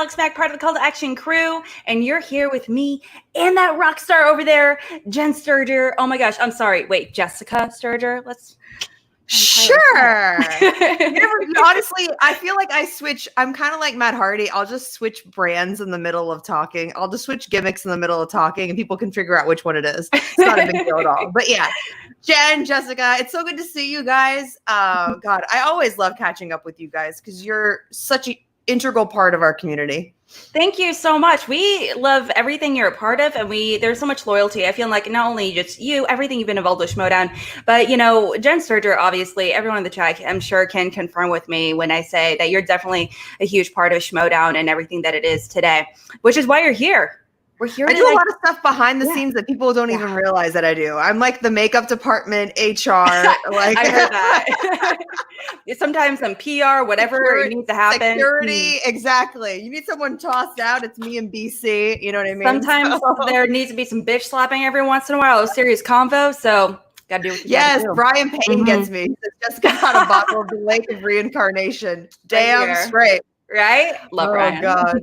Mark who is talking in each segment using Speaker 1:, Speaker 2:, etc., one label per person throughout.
Speaker 1: Alex Mack, part of the Call to Action crew, and you're here with me and that rock star over there, Jenn Sterger. Oh my gosh, I'm sorry. Wait, Jessica Sterger?
Speaker 2: Sure. Honestly, I feel like I'm kind of like Matt Hardy. I'll just switch brands in the middle of talking. I'll just switch gimmicks in the middle of talking and people can figure out which one it is. It's not a big deal at all. But yeah, Jenn, Jessica, it's so good to see you guys. God, I always love catching up with you guys because you're such an integral part of our community.
Speaker 1: Thank you so much. We love everything you're a part of, and there's so much loyalty. I feel like not only just you, everything you've been involved with Schmoedown, but Jenn Sterger, obviously, everyone in the chat, I'm sure, can confirm with me when I say that you're definitely a huge part of Schmoedown and everything that it is today, which is why you're here. We're here.
Speaker 2: I do a lot of stuff behind the scenes that people don't even realize that I do. I'm like the makeup department, HR. Like
Speaker 1: I heard that. Sometimes some PR, whatever needs to happen.
Speaker 2: Security, exactly. You need someone tossed out. It's me and BC. You know what I mean?
Speaker 1: Sometimes there needs to be some bitch slapping every once in a while. A serious convo. So gotta do what you gotta do.
Speaker 2: Brian Payne gets me. Jessica got a bottle of the Lake of Reincarnation. Damn straight.
Speaker 1: Right? Love Ryan.
Speaker 2: Oh, God.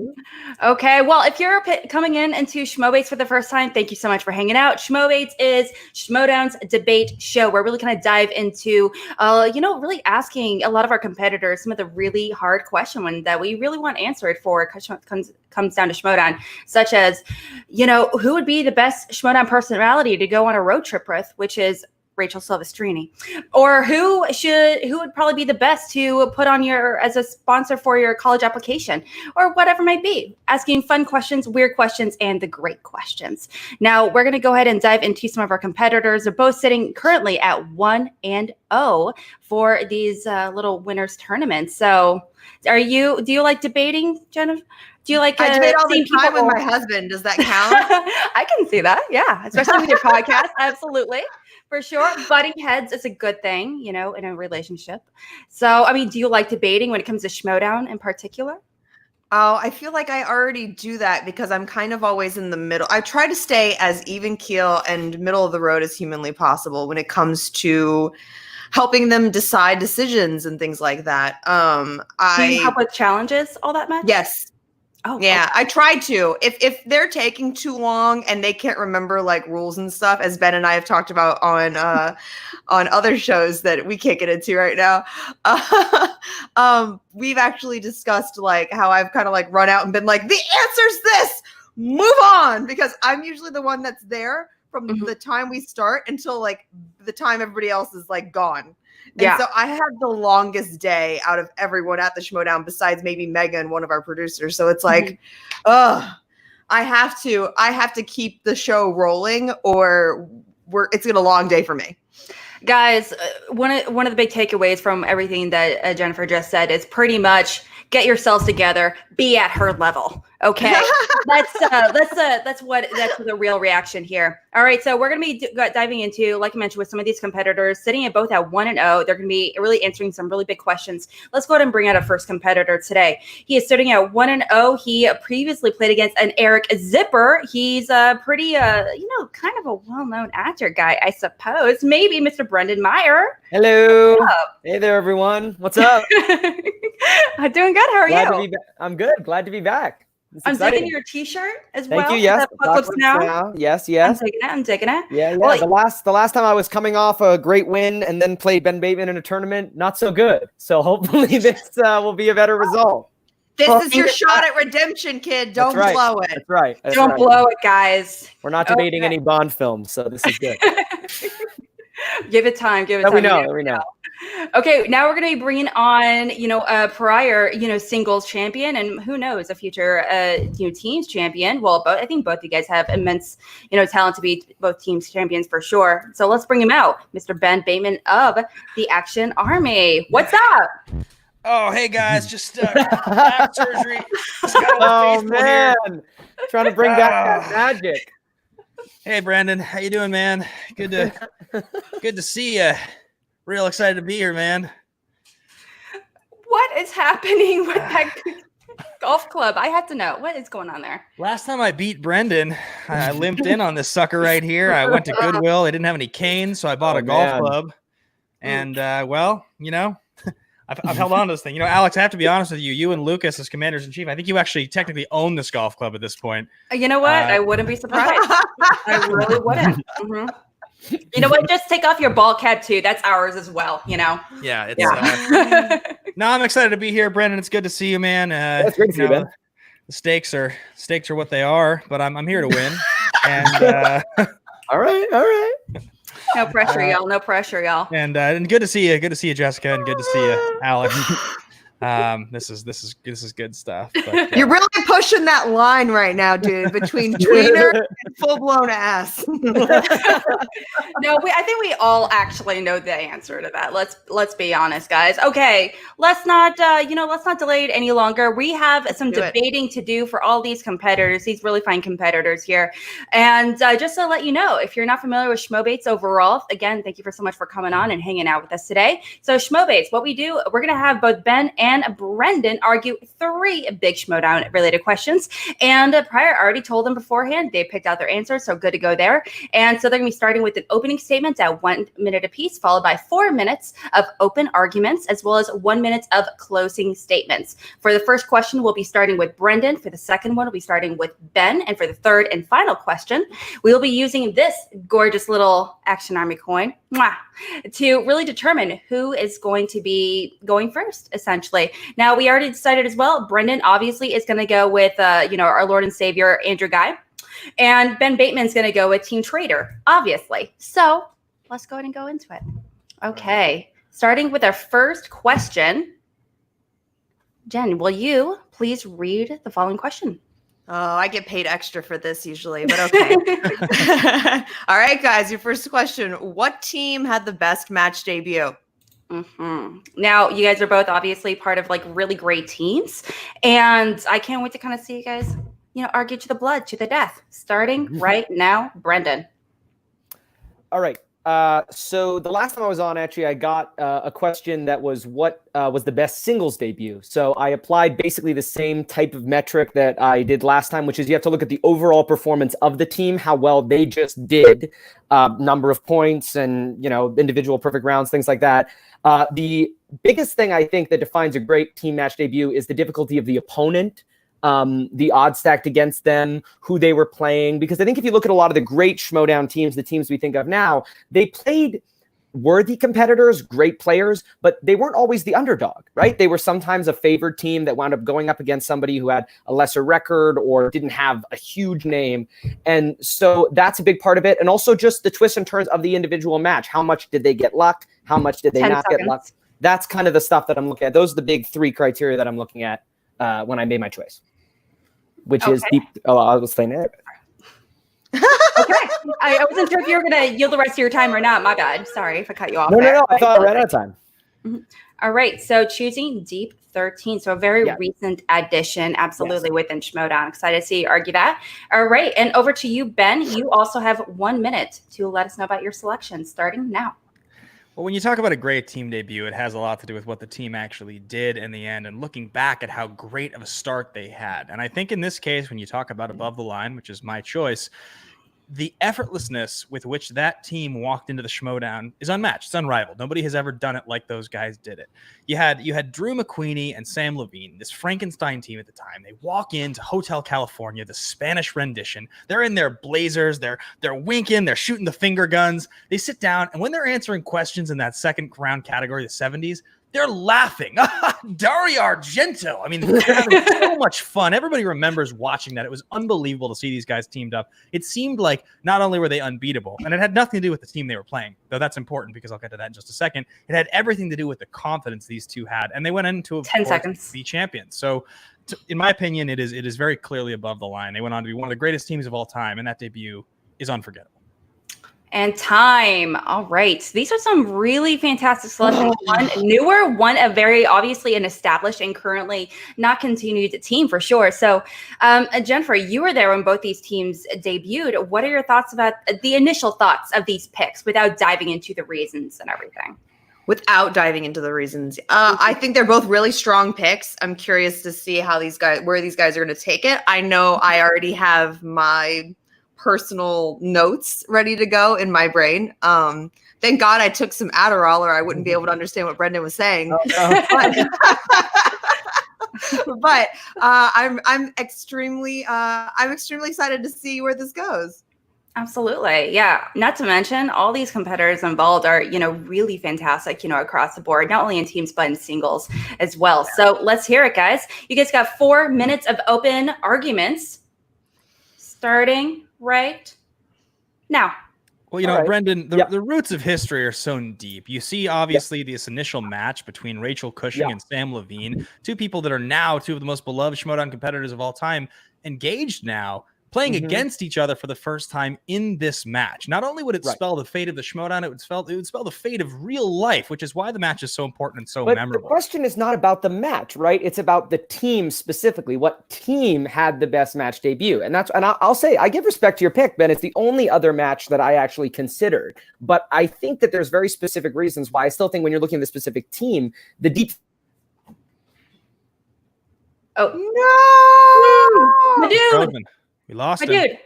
Speaker 1: Okay. Well, if you're coming into Schmoebates for the first time, thank you so much for hanging out. Schmoebates is Schmoedown's debate show. We're really kind of dive into, really asking a lot of our competitors some of the really hard questions that we really want answered for comes down to Schmoedown, such as, who would be the best Schmoedown personality to go on a road trip with, which is Rachel Silvestrini, or who would probably be the best to put on as a sponsor for your college application, or whatever might be. Asking fun questions, weird questions, and the great questions. Now we're going to go ahead and dive into some of our competitors. They're both sitting currently at 1-0 for these little winners tournaments. So do you like debating, Jennifer? Do you like
Speaker 2: I debate all the time with my husband? Does that count?
Speaker 1: I can see that. Yeah. Especially with your podcast. Absolutely. For sure. Butting heads is a good thing, in a relationship. So, do you like debating when it comes to Schmoedown in particular?
Speaker 2: Oh, I feel like I already do that because I'm kind of always in the middle. I try to stay as even keel and middle of the road as humanly possible when it comes to helping them decide decisions and things like that.
Speaker 1: Do you help with challenges all that much?
Speaker 2: Yes.
Speaker 1: Oh,
Speaker 2: yeah,
Speaker 1: okay.
Speaker 2: I try to. If they're taking too long and they can't remember like rules and stuff, as Ben and I have talked about on other shows that we can't get into right now, we've actually discussed like how I've kind of like run out and been like, the answer's this, move on, because I'm usually the one that's there from the time we start until like the time everybody else is like gone. And so I have the longest day out of everyone at the Schmoedown besides maybe Megan, one of our producers. So it's like, I have to keep the show rolling or it's been a long day for me.
Speaker 1: Guys, one of the big takeaways from everything that Jennifer just said is pretty much get yourselves together, be at her level. Okay, that's the real reaction here. All right, so we're going to be diving into, like I mentioned, with some of these competitors sitting at both at 1-0. They're going to be really answering some really big questions. Let's go ahead and bring out our first competitor today. He is sitting at 1-0. He previously played against an Eric Zipper. He's a pretty, kind of a well-known actor guy, I suppose. Maybe Mr. Brendan Meyer.
Speaker 3: Hello. Hey there, everyone. What's up?
Speaker 1: I'm doing good. How are you?
Speaker 3: I'm good. Glad to be back.
Speaker 1: I'm digging your T-shirt as well.
Speaker 3: Thank you. Yes. Now. Yes.
Speaker 1: I'm digging it.
Speaker 3: Yeah. Well, the last time I was coming off a great win and then played Ben Bateman in a tournament, not so good. So hopefully this will be a better result.
Speaker 2: This is your shot at redemption, kid. Don't blow it.
Speaker 3: That's right.
Speaker 1: Don't blow it, guys.
Speaker 3: We're not debating any Bond films, so this is good.
Speaker 1: Give it time. We know. Okay, now we're going to be bringing on, a prior, singles champion, and who knows, a future, teams champion. Well, I think both of you guys have immense, talent to be both teams champions for sure. So let's bring him out, Mr. Ben Bateman of the Action Army. What's up?
Speaker 4: Oh, hey guys, just back surgery.
Speaker 3: Oh man, trying to bring back that magic.
Speaker 4: Hey Brandon, how you doing, man? Good to see you. Real excited to be here, man.
Speaker 1: What is happening with that golf club? I have to know what is going on there.
Speaker 4: Last time I beat Brendan, I limped in on this sucker right here. I went to Goodwill. They didn't have any canes, so I bought a golf club. And I I've held on to this thing. You know, Alex, I have to be honest with you. You and Lucas as commanders in chief, I think you actually technically own this golf club at this point.
Speaker 1: You know what? I wouldn't be surprised. I really wouldn't. Mm-hmm. You know what? Just take off your ball cap too. That's ours as well. You know.
Speaker 4: Yeah. It's, no, I'm excited to be here, Brendan. It's good to see you, man.
Speaker 3: It's great to see you, Ben.
Speaker 4: The stakes are what they are, but I'm here to win. And
Speaker 3: all right.
Speaker 1: No pressure, y'all. No pressure, y'all.
Speaker 4: And good to see you. Good to see you, Jessica, and good to see you, Alex. This is good stuff. But,
Speaker 2: You're really pushing that line right now, dude, between tweener and full-blown ass.
Speaker 1: No, I think we all actually know the answer to that. Let's be honest, guys. Okay, let's not delay it any longer. We have some debating to do for all these competitors, these really fine competitors here. And just to let you know, if you're not familiar with Schmoebates overall, again, thank you so much for coming on and hanging out with us today. So Schmoebates, what we do, we're gonna have both Ben and Brendan argue 3 big Schmoedown related questions. And Prior already told them beforehand, they picked out their answers, so good to go there. And so they're going to be starting with an opening statement at 1 minute apiece, followed by 4 minutes of open arguments, as well as 1 minute of closing statements. For the first question, we'll be starting with Brendan. For the second one, we'll be starting with Ben. And for the third and final question, we will be using this gorgeous little Action Army coin to really determine who is going to be going first, essentially. Now, we already decided as well, Brendan obviously is going to go with, our Lord and Savior, Andrew Guy. And Ben Bateman's going to go with Team Trader, obviously. So let's go ahead and go into it. Okay, starting with our first question. Jen, will you please read the following question?
Speaker 2: Oh, I get paid extra for this usually, but okay. All right, guys, your first question. What team had the best match debut?
Speaker 1: Mm-hmm. Now, you guys are both obviously part of like really great teams. And I can't wait to kind of see you guys, argue to the blood, to the death. Starting right now, Brendan.
Speaker 3: All right. So the last time I was on, actually, I got a question that was what was the best singles debut. So I applied basically the same type of metric that I did last time, which is you have to look at the overall performance of the team, how well they just did, number of points and, individual perfect rounds, things like that. The biggest thing I think that defines a great team match debut is the difficulty of the opponent. The odds stacked against them, who they were playing. Because I think if you look at a lot of the great Schmoedown teams, the teams we think of now, they played worthy competitors, great players, but they weren't always the underdog, right? They were sometimes a favored team that wound up going up against somebody who had a lesser record or didn't have a huge name. And so that's a big part of it. And also just the twists and turns of the individual match. How much did they get luck? How much did they not get luck? That's kind of the stuff that I'm looking at. Those are the big 3 criteria that I'm looking at when I made my choice. Which is deep. Oh, I was saying it.
Speaker 1: Okay. I wasn't sure if you were going to yield the rest of your time or not. My bad. Sorry if I cut you off.
Speaker 3: No. I thought I ran out of time.
Speaker 1: Mm-hmm. All right. So choosing Deep 13. So a very recent addition, absolutely, within Schmoedown. Excited to see you argue that. All right. And over to you, Ben. You also have 1 minute to let us know about your selection starting now.
Speaker 4: Well, when you talk about a great team debut, it has a lot to do with what the team actually did in the end and looking back at how great of a start they had. And I think in this case, when you talk about above the line, which is my choice, the effortlessness with which that team walked into the Schmoedown is unmatched. It's unrivaled. Nobody has ever done it like those guys did it. You had Drew McQueenie and Sam Levine, this Frankenstein team at the time. They walk into Hotel California, the Spanish rendition. They're in their blazers. They're winking. They're shooting the finger guns. They sit down, and when they're answering questions in that second round category, the 70s, they're laughing. Dario Argento. I mean, they're having so much fun. Everybody remembers watching that. It was unbelievable to see these guys teamed up. It seemed like not only were they unbeatable, and it had nothing to do with the team they were playing, though that's important because I'll get to that in just a second. It had everything to do with the confidence these two had, and they went into
Speaker 1: 10 seconds
Speaker 4: be champions. So, in my opinion, it is very clearly above the line. They went on to be one of the greatest teams of all time, and that debut is unforgettable.
Speaker 1: And time. All right. These are some really fantastic selections. One newer, one a very obviously an established and currently not continued team for sure. So, Jennifer, you were there when both these teams debuted. What are your thoughts about the initial thoughts of these picks without diving into the reasons and everything?
Speaker 2: Without diving into the reasons, I think they're both really strong picks. I'm curious to see where these guys are going to take it. I know I already have my personal notes ready to go in my brain. Thank God I took some Adderall, or I wouldn't be able to understand what Brendan was saying. But I'm extremely excited to see where this goes.
Speaker 1: Absolutely. Yeah. Not to mention all these competitors involved are, really fantastic, across the board, not only in teams, but in singles as well. So let's hear it, guys. You guys got 4 minutes of open arguments starting right now.
Speaker 4: Well,
Speaker 3: All right.
Speaker 4: Brendan, the roots of history are so deep. You see, obviously, this initial match between Rachel Cushing and Sam Levine, two people that are now two of the most beloved Schmoedown competitors of all time, engaged now, playing against each other for the first time in this match. Not only would it spell the fate of the Schmoedown, it would spell the fate of real life, which is why the match is so important and so memorable.
Speaker 3: The question is not about the match, right? It's about the team specifically. What team had the best match debut? And I'll say, I give respect to your pick, Ben. It's the only other match that I actually considered. But I think that there's very specific reasons why I still think when you're looking at the specific team, the deep.
Speaker 1: Oh no! My dude.
Speaker 4: We lost him.
Speaker 1: Dude,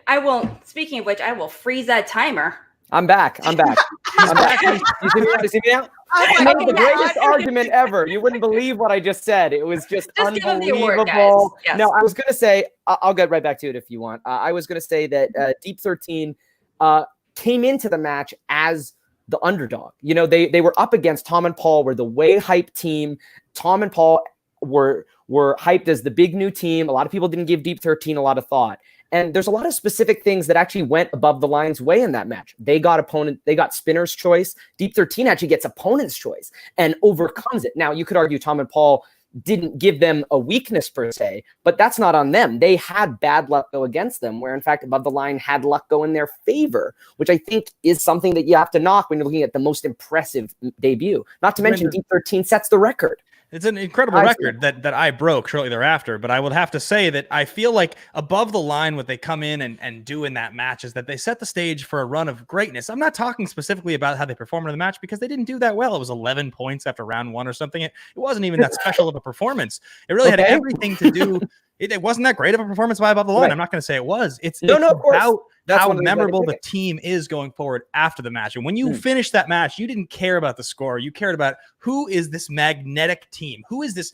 Speaker 1: speaking of which, I will freeze that timer.
Speaker 3: I'm back. I'm back. You see me now? I made the greatest argument ever. You wouldn't believe what I just said. It was just unbelievable.
Speaker 1: Award, yes.
Speaker 3: No, I was going to say, I'll get right back to it if you want. I was going to say that Deep 13 came into the match as the underdog. They were up against Tom and Paul, were the way hype team. Tom and Paul were hyped as the big new team. A lot of people didn't give Deep 13 a lot of thought. And there's a lot of specific things that actually went above the line's way in that match. They got spinner's choice. Deep 13 actually gets opponent's choice and overcomes it. Now, you could argue Tom and Paul didn't give them a weakness per se, but that's not on them. They had bad luck go against them, where in fact above the line had luck go in their favor, which I think is something that you have to knock when you're looking at the most impressive debut. Not to mention Deep 13 sets the record.
Speaker 4: It's an incredible record that I broke shortly thereafter, but I would have to say that I feel like above the line, what they come in and do in that match is that they set the stage for a run of greatness. I'm not talking specifically about how they performed in the match because they didn't do that well. It was 11 points after round 1 or something. It wasn't even that special of a performance. It really had everything to do. It wasn't that great of a performance by above the line. Right. I'm not going to say it was. It's about how memorable the team is going forward after the match. And when you finished that match, you didn't care about the score. You cared about who is this magnetic team? Who is this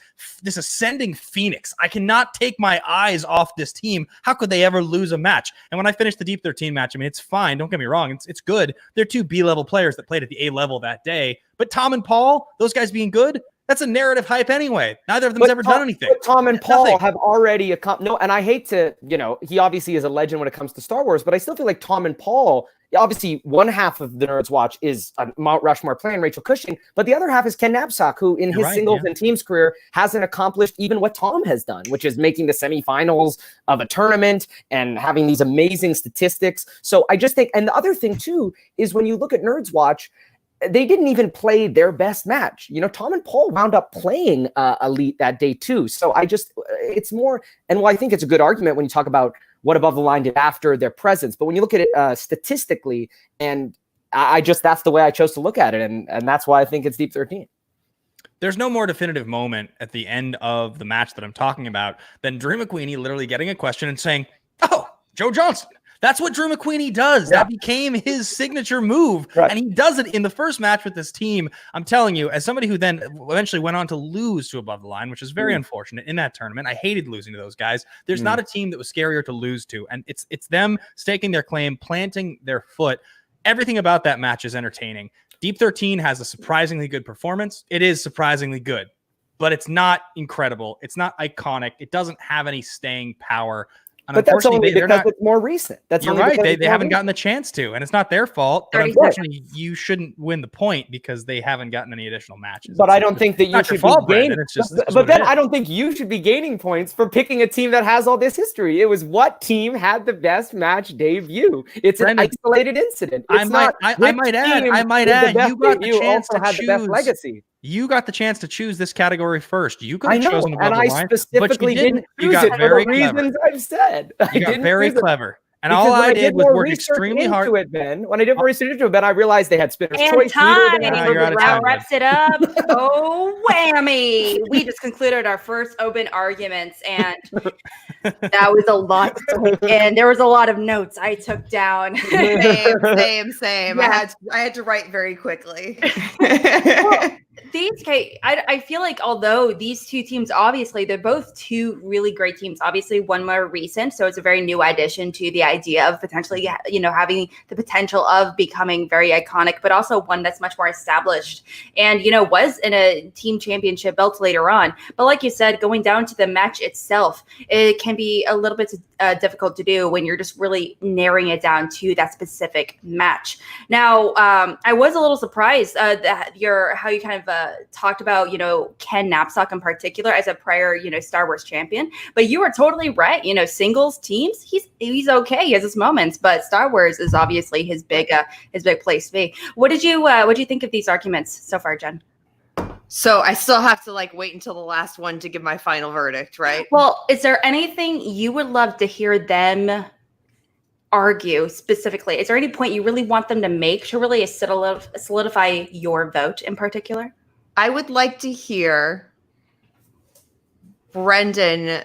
Speaker 4: ascending phoenix? I cannot take my eyes off this team. How could they ever lose a match? And when I finished the Deep 13 match, I mean, it's fine. Don't get me wrong. It's good. They're two B-level players that played at the A level that day. But Tom and Paul, those guys being good, that's a narrative hype anyway. Neither of them's ever done anything.
Speaker 3: Tom and Paul have already and I hate to, he obviously is a legend when it comes to Star Wars, but I still feel like Tom and Paul, obviously one half of the Nerds Watch is Mount Rushmore playing Rachel Cushing, but the other half is Ken Knapsack, who in his singles and teams career hasn't accomplished even what Tom has done, which is making the semifinals of a tournament and having these amazing statistics. So I just think, and the other thing too, is when you look at Nerds Watch, they didn't even play their best match. Tom and Paul wound up playing Elite that day too. So it's more, and I think it's a good argument when you talk about what Above the Line did after their presence. But when you look at it statistically, and that's the way I chose to look at it. And that's why I think it's Deep 13.
Speaker 4: There's no more definitive moment at the end of the match that I'm talking about than Drew McQueenie literally getting a question and saying, "Oh, Joe Johnson." That's what Drew McQueenie does. Yeah. That became his signature move. Right. And he does it in the first match with this team. I'm telling you, as somebody who then eventually went on to lose to Above the Line, which is very unfortunate in that tournament. I hated losing to those guys. There's not a team that was scarier to lose to. And it's them staking their claim, planting their foot. Everything about that match is entertaining. Deep 13 has a surprisingly good performance. It is surprisingly good, but it's not incredible. It's not iconic. It doesn't have any staying power. And
Speaker 3: but that's only because it's more recent.
Speaker 4: You're right. They haven't gotten the chance to, and it's not their fault. But unfortunately, you shouldn't win the point because they haven't gotten any additional matches.
Speaker 3: But I don't think that you should be gaining. But then I don't think you should be gaining points for picking a team that has all this history. It was what team had the best match debut. It's an isolated incident.
Speaker 4: I might add. You got the chance to choose. The best legacy. You got the chance to choose this category first. You could have chosen Above the Line,
Speaker 3: specifically didn't choose it for the reasons I've said.
Speaker 4: You got very clever. And all I did was
Speaker 3: more
Speaker 4: work
Speaker 3: research
Speaker 4: extremely
Speaker 3: into
Speaker 4: hard.
Speaker 3: it, Ben. When I did more research into it, Ben, I realized they had spinner's
Speaker 1: And
Speaker 3: choice.
Speaker 1: time.
Speaker 4: You're out of
Speaker 1: That
Speaker 4: time,
Speaker 1: wraps it up. Oh, whammy. We just concluded our first open arguments, and that was a lot to take in. There was a lot of notes I took down.
Speaker 2: Same.
Speaker 1: Yeah.
Speaker 2: I had to write very quickly.
Speaker 1: Well, I feel like although these two teams, obviously, they're both two really great teams. Obviously, one more recent, so it's a very new addition to the idea of potentially, having the potential of becoming very iconic, but also one that's much more established and, was in a team championship belt later on. But like you said, going down to the match itself, it can be a little bit difficult to do when you're just really narrowing it down to that specific match. Now, I was a little surprised that how you kind of talked about, Ken Knapsack in particular as a prior, Star Wars champion. But you were totally right. Singles teams, he's okay. He has his moments, but Star Wars is obviously his big place to be. What did you think of these arguments so far, Jen?
Speaker 2: So I still have to wait until the last one to give my final verdict, right?
Speaker 1: Well, is there anything you would love to hear them argue specifically? Is there any point you really want them to make to really solidify your vote in particular?
Speaker 2: I would like to hear Brendan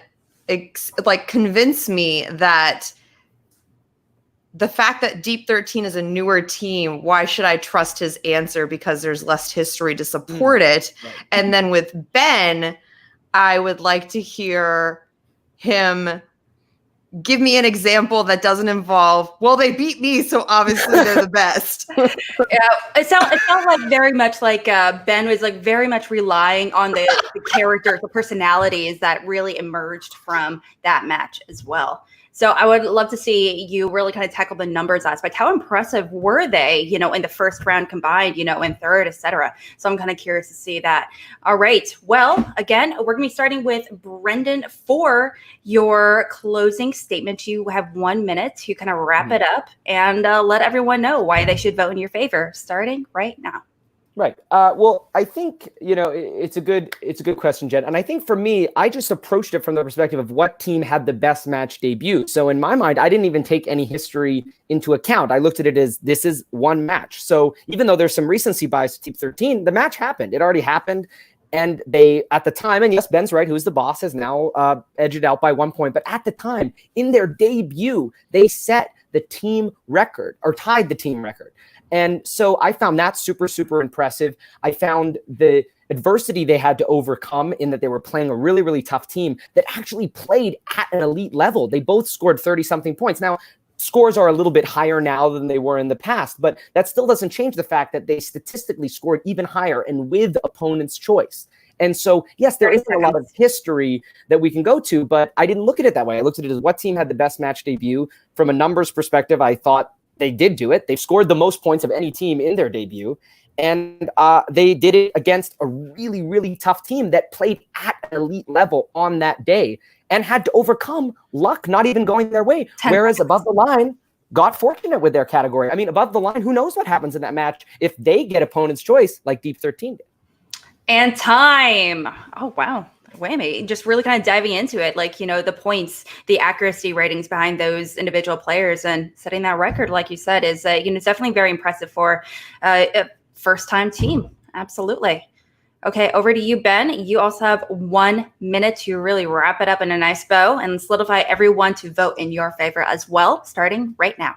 Speaker 2: convince me that the fact that Deep 13 is a newer team, why should I trust his answer? Because there's less history to support it. Right. And then with Ben, I would like to hear him give me an example that doesn't involve, well, they beat me, so obviously they're the best.
Speaker 1: Yeah, it felt like very much like Ben was very much relying on the characters, the personalities that really emerged from that match as well. So I would love to see you really kind of tackle the numbers aspect. How impressive were they, in the first round combined, in third, etc. So I'm kind of curious to see that. All right. Well, again, we're going to be starting with Brendan for your closing statement. You have 1 minute to kind of wrap it up and let everyone know why they should vote in your favor, starting right now.
Speaker 3: Right. Well, I think, it's a good question, Jen. And I think for me, I just approached it from the perspective of what team had the best match debut. So in my mind, I didn't even take any history into account. I looked at it as this is one match. So even though there's some recency bias to Team 13, the match happened. It already happened. And they, at the time, and yes, Ben's right, who's the boss, has now edged it out by 1 point. But at the time, in their debut, they set the team record or tied the team record. And so I found that super, super impressive. I found the adversity they had to overcome in that they were playing a really, really tough team that actually played at an elite level. They both scored 30-something points. Now, scores are a little bit higher now than they were in the past, but that still doesn't change the fact that they statistically scored even higher and with opponent's choice. And so, yes, there isn't a lot of history that we can go to, but I didn't look at it that way. I looked at it as what team had the best match debut. From a numbers perspective, I thought they did do it. They scored the most points of any team in their debut. And they did it against a really, really tough team that played at an elite level on that day and had to overcome luck not even going their way. Whereas Above the Line got fortunate with their category. I mean, Above the Line, who knows what happens in that match if they get opponent's choice like Deep 13 did.
Speaker 1: And time. Oh, wow. Whammy. Just really kind of diving into it, the points, the accuracy ratings behind those individual players and setting that record, like you said, is, it's definitely very impressive for a first-time team. Absolutely. Okay, over to you, Ben. You also have 1 minute to really wrap it up in a nice bow and solidify everyone to vote in your favor as well, starting right now.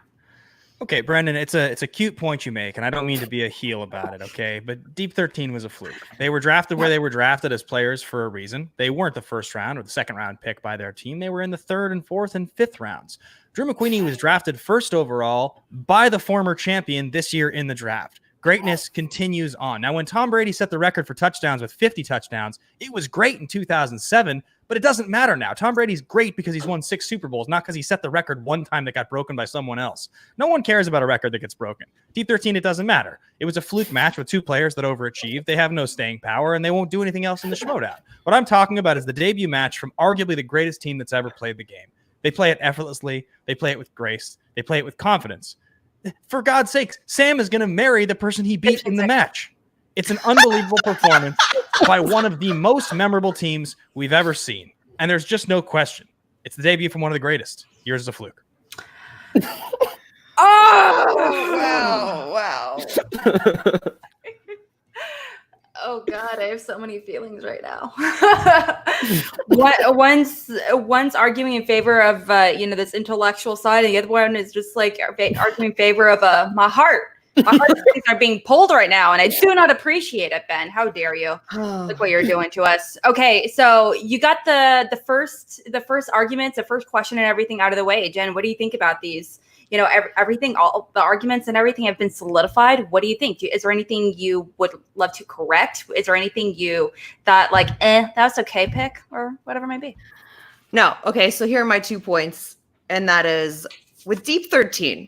Speaker 4: Okay, Brendan, it's a cute point you make, and I don't mean to be a heel about it, okay? But Deep 13 was a fluke. They were drafted where they were drafted as players for a reason. They weren't the first round or the second round pick by their team. They were in the third and fourth and fifth rounds. Drew McQueenie was drafted first overall by the former champion this year in the draft. Greatness continues on. Now, when Tom Brady set the record for touchdowns with 50 touchdowns, it was great in 2007, but it doesn't matter now. Tom Brady's great because he's won 6 Super Bowls, not because he set the record one time that got broken by someone else. No one cares about a record that gets broken. Deep 13, it doesn't matter. It was a fluke match with 2 players that overachieved. They have no staying power, and they won't do anything else in the Schmoedown. What I'm talking about is the debut match from arguably the greatest team that's ever played the game. They play it effortlessly. They play it with grace. They play it with confidence. For God's sakes, Sam is going to marry the person he beat in the match. It's an unbelievable performance by one of the most memorable teams we've ever seen. And there's just no question. It's the debut from one of the greatest. Yours is a fluke.
Speaker 2: Oh, wow.
Speaker 1: Oh God, I have so many feelings right now. One's arguing in favor of this intellectual side, and the other one is just like arguing in favor of my heart. My heartstrings are being pulled right now, and I do not appreciate it, Ben. How dare you? Look what you're doing to us. Okay, so you got the first arguments, the first question, and everything out of the way. Jen, what do you think about these? Everything, all the arguments and everything have been solidified. What do you think? Is there anything you would love to correct? Is there anything you thought like, that's okay, pick, or whatever it might be?
Speaker 2: No. Okay, so here are my 2 points. And that is with Deep 13.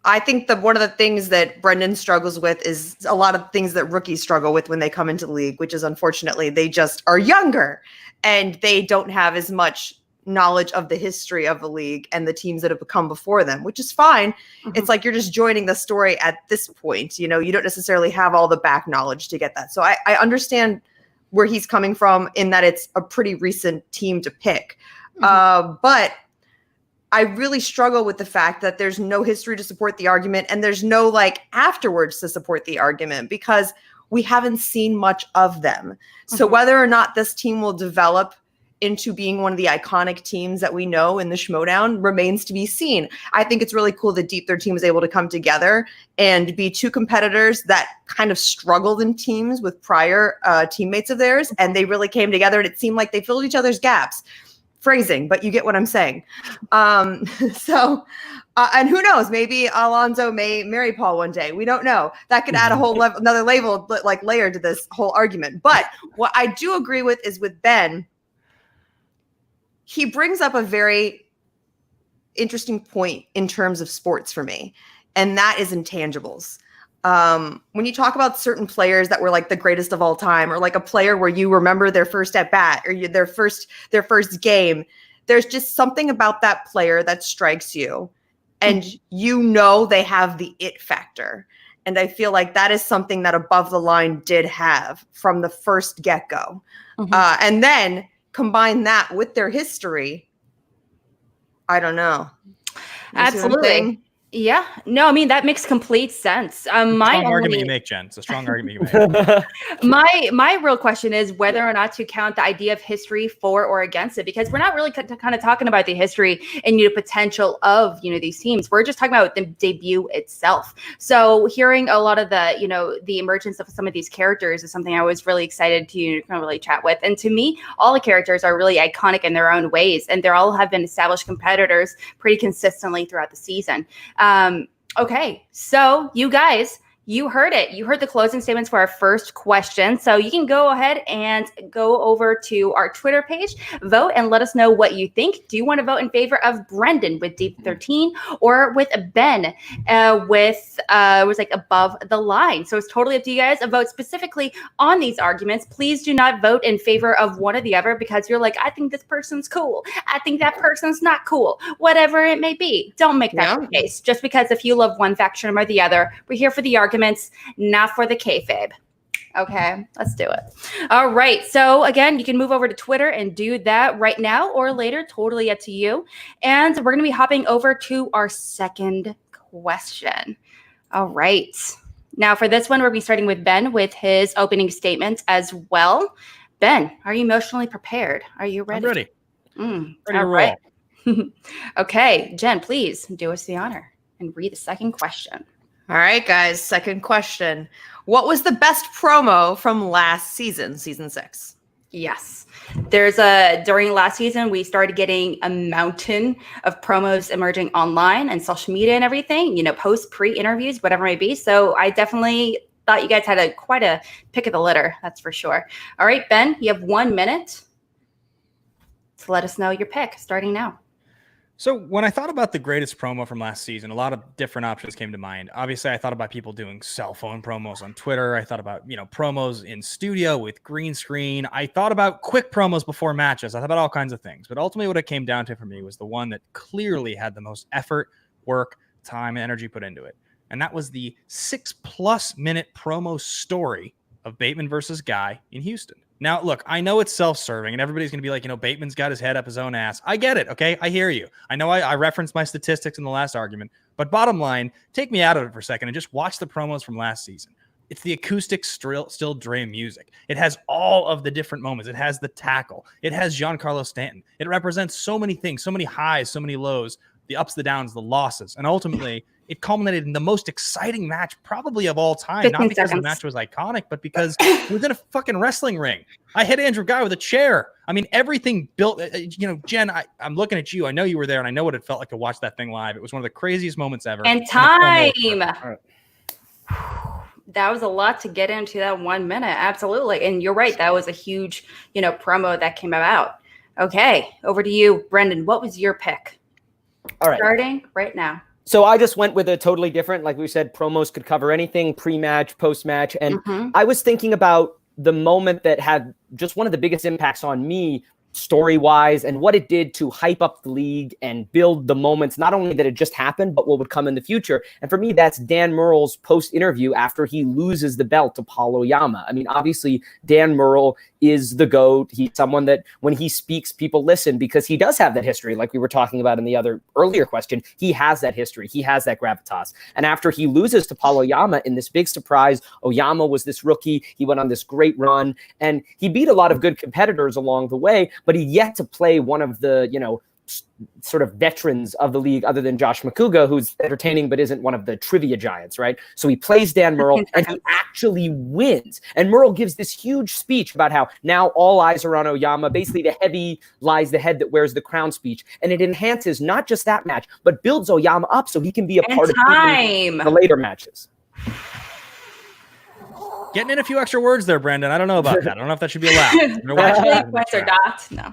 Speaker 2: I think that one of the things that Brendan struggles with is a lot of things that rookies struggle with when they come into the league, which is unfortunately they just are younger and they don't have as much knowledge of the history of the league and the teams that have come before them, which is fine. Mm-hmm. It's like you're just joining the story at this point. You don't necessarily have all the back knowledge to get that. So I understand where he's coming from in that it's a pretty recent team to pick. Mm-hmm. But I really struggle with the fact that there's no history to support the argument and there's no afterwards to support the argument because we haven't seen much of them. Mm-hmm. So whether or not this team will develop into being one of the iconic teams that we know in the Schmoedown remains to be seen. I think it's really cool that Deep 13 was able to come together and be two competitors that kind of struggled in teams with prior teammates of theirs, and they really came together and it seemed like they filled each other's gaps. Phrasing, but you get what I'm saying. And who knows, maybe Alonzo may marry Paul one day. We don't know. That could add a whole another layer to this whole argument. But what I do agree with is with Ben, he brings up a very interesting point in terms of sports for me, and that is intangibles. When you talk about certain players that were the greatest of all time, or a player where you remember their first at bat or their first game, there's just something about that player that strikes you and they have the it factor. And I feel like that is something that Above the Line did have from the first get-go. Mm-hmm. And then combine that with their history. I don't know.
Speaker 1: Absolutely. Yeah. No, I mean, that makes complete sense.
Speaker 4: Strong argument you make, Jen. It's a strong argument you make.
Speaker 1: My real question is whether or not to count the idea of history for or against it, because we're not really kind of talking about the history and potential of these teams. We're just talking about the debut itself. So hearing a lot of the the emergence of some of these characters is something I was really excited to kind of really chat with. And to me, all the characters are really iconic in their own ways, and they all have been established competitors pretty consistently throughout the season. Okay, so you guys, you heard it. You heard the closing statements for our first question. So you can go ahead and go over to our Twitter page, vote, and let us know what you think. Do you want to vote in favor of Brendan with Deep 13 or with Ben with Above the Line? So it's totally up to you guys. A vote specifically on these arguments. Please do not vote in favor of one or the other because you're like, I think this person's cool. I think that person's not cool. Whatever it may be. Don't make that the case. Just because if you love one faction or the other, we're here for the arguments, not for the kayfabe. Okay, let's do it. All right. So again, you can move over to Twitter and do that right now or later. Totally up to you. And we're going to be hopping over to our second question. All right. Now for this one, we'll be starting with Ben with his opening statement as well. Ben, are you emotionally prepared? Are you ready?
Speaker 4: I'm ready.
Speaker 1: Ready
Speaker 4: to roll.
Speaker 1: Right. Okay. Jen, please do us the honor and read the second question.
Speaker 2: All right, guys. Second question. What was the best promo from last season, season 6?
Speaker 1: Yes. During last season, we started getting a mountain of promos emerging online and social media and everything, post, pre-interviews, whatever it may be. So I definitely thought you guys had quite a pick of the litter. That's for sure. All right, Ben, you have 1 minute to let us know your pick starting now.
Speaker 4: So when I thought about the greatest promo from last season, a lot of different options came to mind. Obviously, I thought about people doing cell phone promos on Twitter. I thought about, promos in studio with green screen. I thought about quick promos before matches. I thought about all kinds of things. But ultimately, what it came down to for me was the one that clearly had the most effort, work, time, and energy put into it. And that was the 6+ minute promo story of Bateman versus Guy in Houston. Now, look, I know it's self-serving and everybody's going to be like, Bateman's got his head up his own ass. I get it. Okay. I hear you. I know I referenced my statistics in the last argument, but bottom line, take me out of it for a second and just watch the promos from last season. It's the acoustic still Dre music. It has all of the different moments. It has the tackle. It has Giancarlo Stanton. It represents so many things, so many highs, so many lows, the ups, the downs, the losses. And ultimately, it culminated in the most exciting match probably of all time. Not because the match was iconic, but because it was in a fucking wrestling ring. I hit Andrew Guy with a chair. I mean, everything built, Jen, I'm looking at you. I know you were there, and I know what it felt like to watch that thing live. It was one of the craziest moments ever.
Speaker 1: And time. That was a lot to get into that 1 minute. Absolutely. And you're right. That was a huge, promo that came about. Okay. Over to you, Brendan. What was your pick?
Speaker 3: All right.
Speaker 1: Starting right now.
Speaker 3: So I just went with a totally different, like we said, promos could cover anything, pre-match, post-match. And I was thinking about the moment that had just one of the biggest impacts on me story-wise and what it did to hype up the league and build the moments, not only that it just happened, but what would come in the future. And for me, that's Dan Murrell's post-interview after he loses the belt to Paul Oyama. I mean, obviously, Dan Murrell is the GOAT. He's someone that when he speaks, people listen because he does have that history. Like we were talking about in the other earlier question, he has that history. He has that gravitas. And after he loses to Paul Oyama in this big surprise, Oyama was this rookie. He went on this great run and he beat a lot of good competitors along the way, but he yet to play one of the, sort of veterans of the league other than Josh McCouga, who's entertaining but isn't one of the trivia giants, right? So he plays Dan Murrell and he actually wins. And Murrell gives this huge speech about how now all eyes are on Oyama, basically the heavy lies the head that wears the crown speech. And it enhances not just that match, but builds Oyama up so he can be a part of the later matches.
Speaker 4: Getting in a few extra words there, Brendan. I don't know about that. I don't know if that should be allowed.
Speaker 1: Points or dots? No.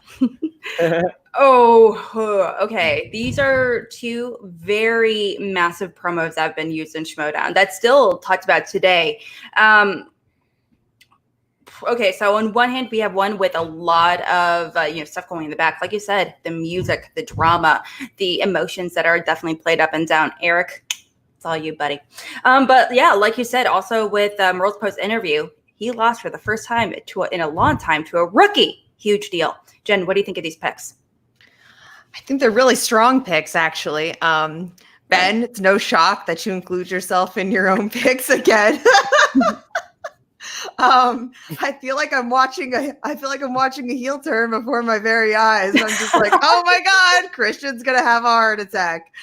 Speaker 1: Okay. These are two very massive promos that have been used in Schmoedown that's still talked about today. Okay, so on one hand, we have one with a lot of stuff going in the back. Like you said, the music, the drama, the emotions that are definitely played up and down. Eric, it's all you, buddy. But yeah, like you said, also with Murrell's post interview, he lost for the first time in a long time to a rookie. Huge deal. Jen, what do you think of these picks?
Speaker 2: I think they're really strong picks, actually. Ben, it's no shock that you include yourself in your own picks again. I feel like I'm watching a heel turn before my very eyes. I'm just like, oh my God, Christian's gonna have a heart attack.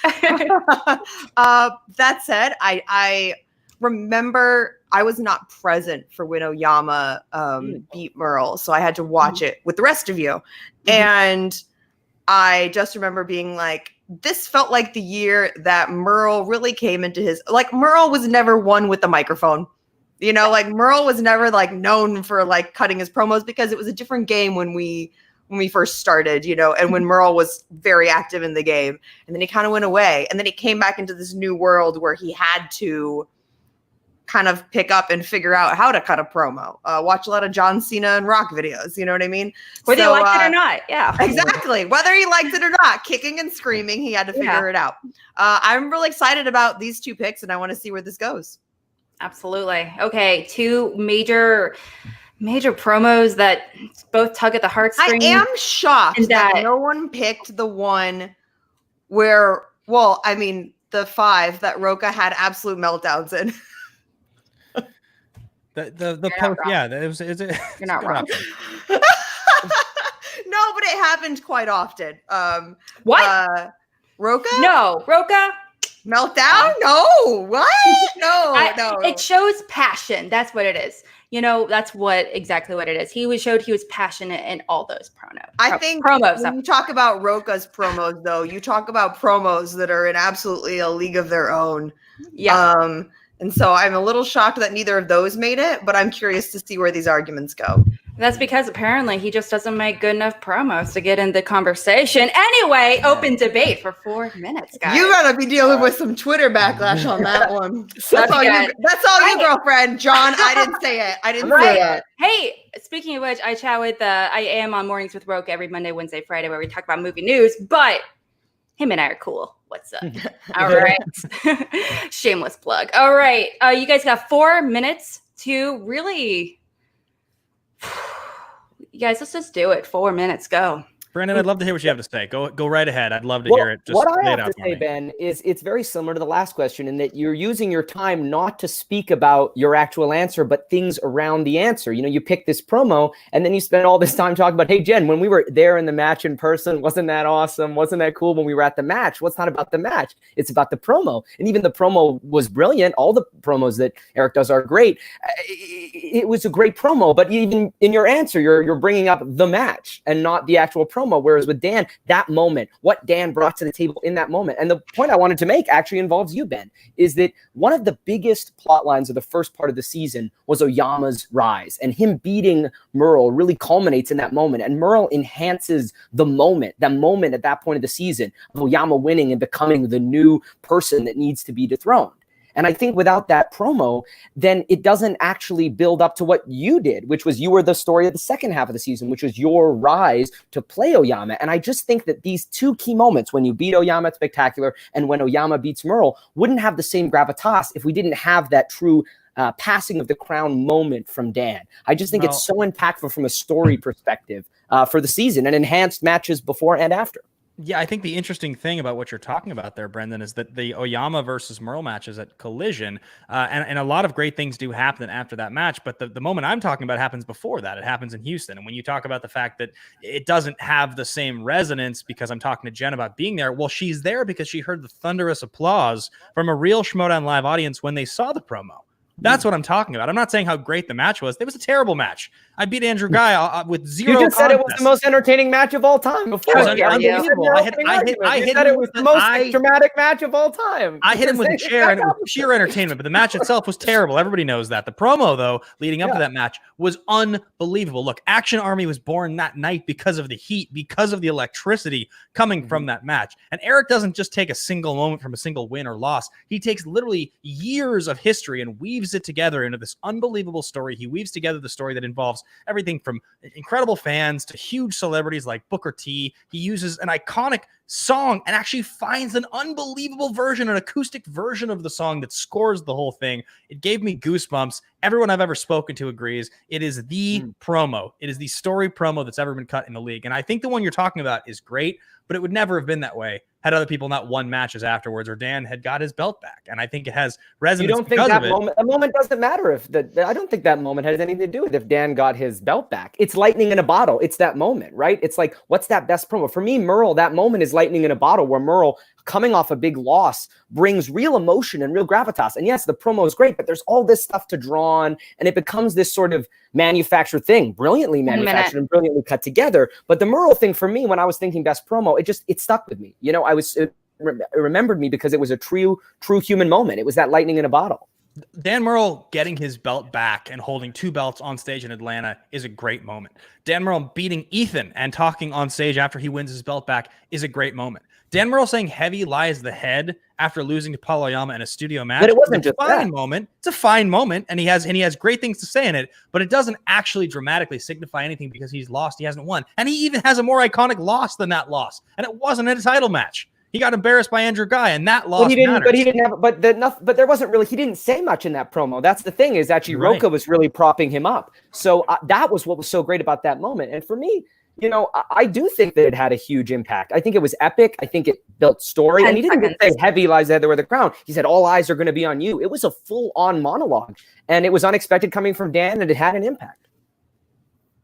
Speaker 2: That said, I remember I was not present for when Oyama beat Murrell, so I had to watch it with the rest of you. And I just remember being like, this felt like the year that Murrell really came into his, like Murrell was never one with the microphone. Like Murrell was never like known for like cutting his promos because it was a different game when we first started, and when Murrell was very active in the game. And then he kind of went away. And then he came back into this new world where he had to kind of pick up and figure out how to cut a promo. Watch a lot of John Cena and Rock videos, you know what I mean?
Speaker 1: Whether you liked it or not, yeah.
Speaker 2: Exactly. Whether he liked it or not, kicking and screaming, he had to figure it out. I'm really excited about these two picks, and I want to see where this goes.
Speaker 1: Absolutely. Okay, two major promos that both tug at the heartstrings.
Speaker 2: I am shocked that no one picked the one where, the 5 that Roca had absolute meltdowns in.
Speaker 4: The post, yeah,
Speaker 1: you're not wrong.
Speaker 2: No, but it happened quite often.
Speaker 1: What?
Speaker 2: Roca?
Speaker 1: No, Roca.
Speaker 2: Meltdown? No. What? No.
Speaker 1: It shows passion. That's what it is. That's exactly what it is. He showed he was passionate in all those promos.
Speaker 2: I think promos. When you talk about Roca's promos, though, you talk about promos that are in absolutely a league of their own.
Speaker 1: Yeah.
Speaker 2: And so I'm a little shocked that neither of those made it, but I'm curious to see where these arguments go.
Speaker 1: That's because apparently he just doesn't make good enough promos to get in the conversation. Anyway, open debate for 4 minutes, guys.
Speaker 2: You gotta be dealing with some Twitter backlash on that one. That's all you, girlfriend. John, I didn't say it. I didn't say it.
Speaker 1: Hey, speaking of which, I chat with I am on Mornings with Roke every Monday, Wednesday, Friday, where we talk about movie news, but him and I are cool. What's up? All right. Shameless plug. All right. You guys got 4 minutes to really You guys, let's just do it. 4 minutes, go.
Speaker 4: Brendan, I'd love to hear what you have to say. Go right ahead. I'd love to hear it. Just
Speaker 3: what I
Speaker 4: lay it
Speaker 3: have
Speaker 4: out
Speaker 3: to
Speaker 4: for
Speaker 3: say,
Speaker 4: me.
Speaker 3: Ben, is it's very similar to the last question in that you're using your time not to speak about your actual answer, but things around the answer. You know, you pick this promo and then you spend all this time talking about, hey, Jen, when we were there in the match in person, wasn't that awesome? Wasn't that cool when we were at the match? Well, it's not about the match. It's about the promo. And even the promo was brilliant. All the promos that Eric does are great. It was a great promo, but even in your answer, you're bringing up the match and not the actual promo. Whereas with Dan, that moment, what Dan brought to the table in that moment. And the point I wanted to make actually involves you, Ben, is that one of the biggest plot lines of the first part of the season was Oyama's rise, and him beating Merle really culminates in that moment. And Merle enhances the moment at that point of the season of Oyama winning and becoming the new person that needs to be dethroned. And I think without that promo, then it doesn't actually build up to what you did, which was you were the story of the second half of the season, which was your rise to play Oyama. And I just think that these two key moments, when you beat Oyama at Spectacular and when Oyama beats Merle, wouldn't have the same gravitas if we didn't have that true passing of the crown moment from Dan. I just think it's so impactful from a story perspective for the season and enhanced matches before and after.
Speaker 4: Yeah, I think the interesting thing about what you're talking about there, Brendan, is that the Oyama versus Merle matches at Collision, and a lot of great things do happen after that match, but the moment I'm talking about happens before that. It happens in Houston. And when you talk about the fact that it doesn't have the same resonance because I'm talking to Jen about being there, well, she's there because she heard the thunderous applause from a real Schmoedown Live audience when they saw the promo. That's what I'm talking about. I'm not saying how great the match was. It was a terrible match. I beat Andrew Guy with zero.
Speaker 3: You just said it was the most entertaining match of all time before.
Speaker 4: It was unbelievable. I hit
Speaker 3: it was the most dramatic match of all time.
Speaker 4: I hit him with a chair and it was pure entertainment, but the match itself was terrible. Everybody knows that. The promo, though, leading up to that match was unbelievable. Look, Action Army was born that night because of the heat, because of the electricity coming from that match. And Eric doesn't just take a single moment from a single win or loss. He takes literally years of history and weaves it together into this unbelievable story. He weaves together the story that involves everything from incredible fans to huge celebrities like Booker T. He uses an iconic song and actually finds an unbelievable version, an acoustic version of the song that scores the whole thing. It gave me goosebumps. Everyone I've ever spoken to agrees. It is the promo. It is the story promo that's ever been cut in the league. And I think the one you're talking about is great, but it would never have been that way had other people not won matches afterwards or Dan had got his belt back. And I think it has resonance. You don't think that
Speaker 3: moment doesn't matter I don't think that moment has anything to do with if Dan got his belt back. It's lightning in a bottle. It's that moment, right? It's like, what's that best promo? For me, Merle, that moment is lightning in a bottle where Merle, coming off a big loss, brings real emotion and real gravitas. And yes, the promo is great, but there's all this stuff to draw on, and it becomes this sort of manufactured thing, brilliantly manufactured and brilliantly cut together. But the Merle thing for me, when I was thinking best promo, it stuck with me. You know, it remembered me because it was a true human moment. It was that lightning in a bottle.
Speaker 4: Dan Merle getting his belt back and holding two belts on stage in Atlanta is a great moment. Dan Merle beating Ethan and talking on stage after he wins his belt back is a great moment. Dan Merle saying heavy lies the head after losing to Paul Oyama in a studio match.
Speaker 3: But it wasn't just
Speaker 4: a fine moment. It's a fine moment, and he has great things to say in it, but it doesn't actually dramatically signify anything because he's lost. He hasn't won. And he even has a more iconic loss than that loss. And it wasn't a title match. He got embarrassed by Andrew Guy, and that loss matters.
Speaker 3: But there wasn't really, he didn't say much in that promo. That's the thing, is actually Roka was really propping him up. So that was what was so great about that moment. And for me, you know, I do think that it had a huge impact. I think it was epic. I think it built story. And he didn't even say heavy lies the head where the crown. He said all eyes are going to be on you. It was a full-on monologue, and it was unexpected coming from Dan, and it had an impact.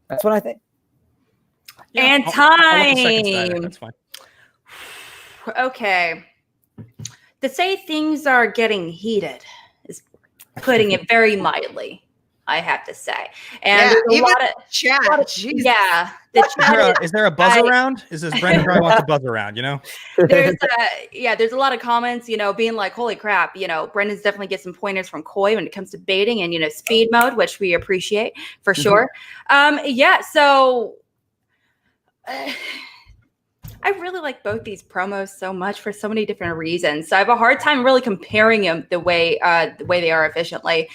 Speaker 3: That's what I think.
Speaker 1: Yeah, and time.
Speaker 4: That's fine.
Speaker 1: Okay. To say things are getting heated is putting it very mildly, I have to say. And there's a lot of
Speaker 2: chat.
Speaker 4: Is there a buzz around? Is this Brendan probably wants to buzz around, you know?
Speaker 1: There's a lot of comments, you know, being like, holy crap, you know, Brendan's definitely get some pointers from Coy when it comes to baiting and, you know, speed mode, which we appreciate for sure. So I really like both these promos so much for so many different reasons. So I have a hard time really comparing them the way they are efficiently.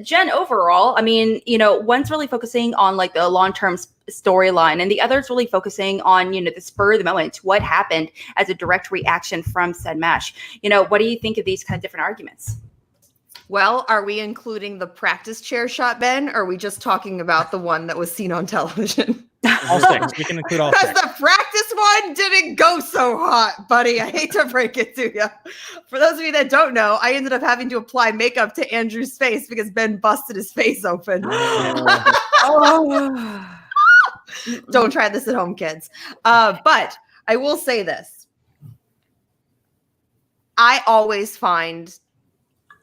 Speaker 1: Jen, overall, I mean, you know, one's really focusing on like the long-term storyline, and the other's really focusing on, you know, the spur of the moment, what happened as a direct reaction from said match. You know, what do you think of these kind of different arguments?
Speaker 2: Well, are we including the practice chair shot, Ben? Or are we just talking about the one that was seen on television?
Speaker 4: All six. We can include all
Speaker 2: Because
Speaker 4: six.
Speaker 2: the practice one didn't go so hot, buddy. I hate to break it to you. For those of you that don't know, I ended up having to apply makeup to Andrew's face because Ben busted his face open.
Speaker 1: Oh.
Speaker 2: Don't try this at home, kids. But I will say this. I always find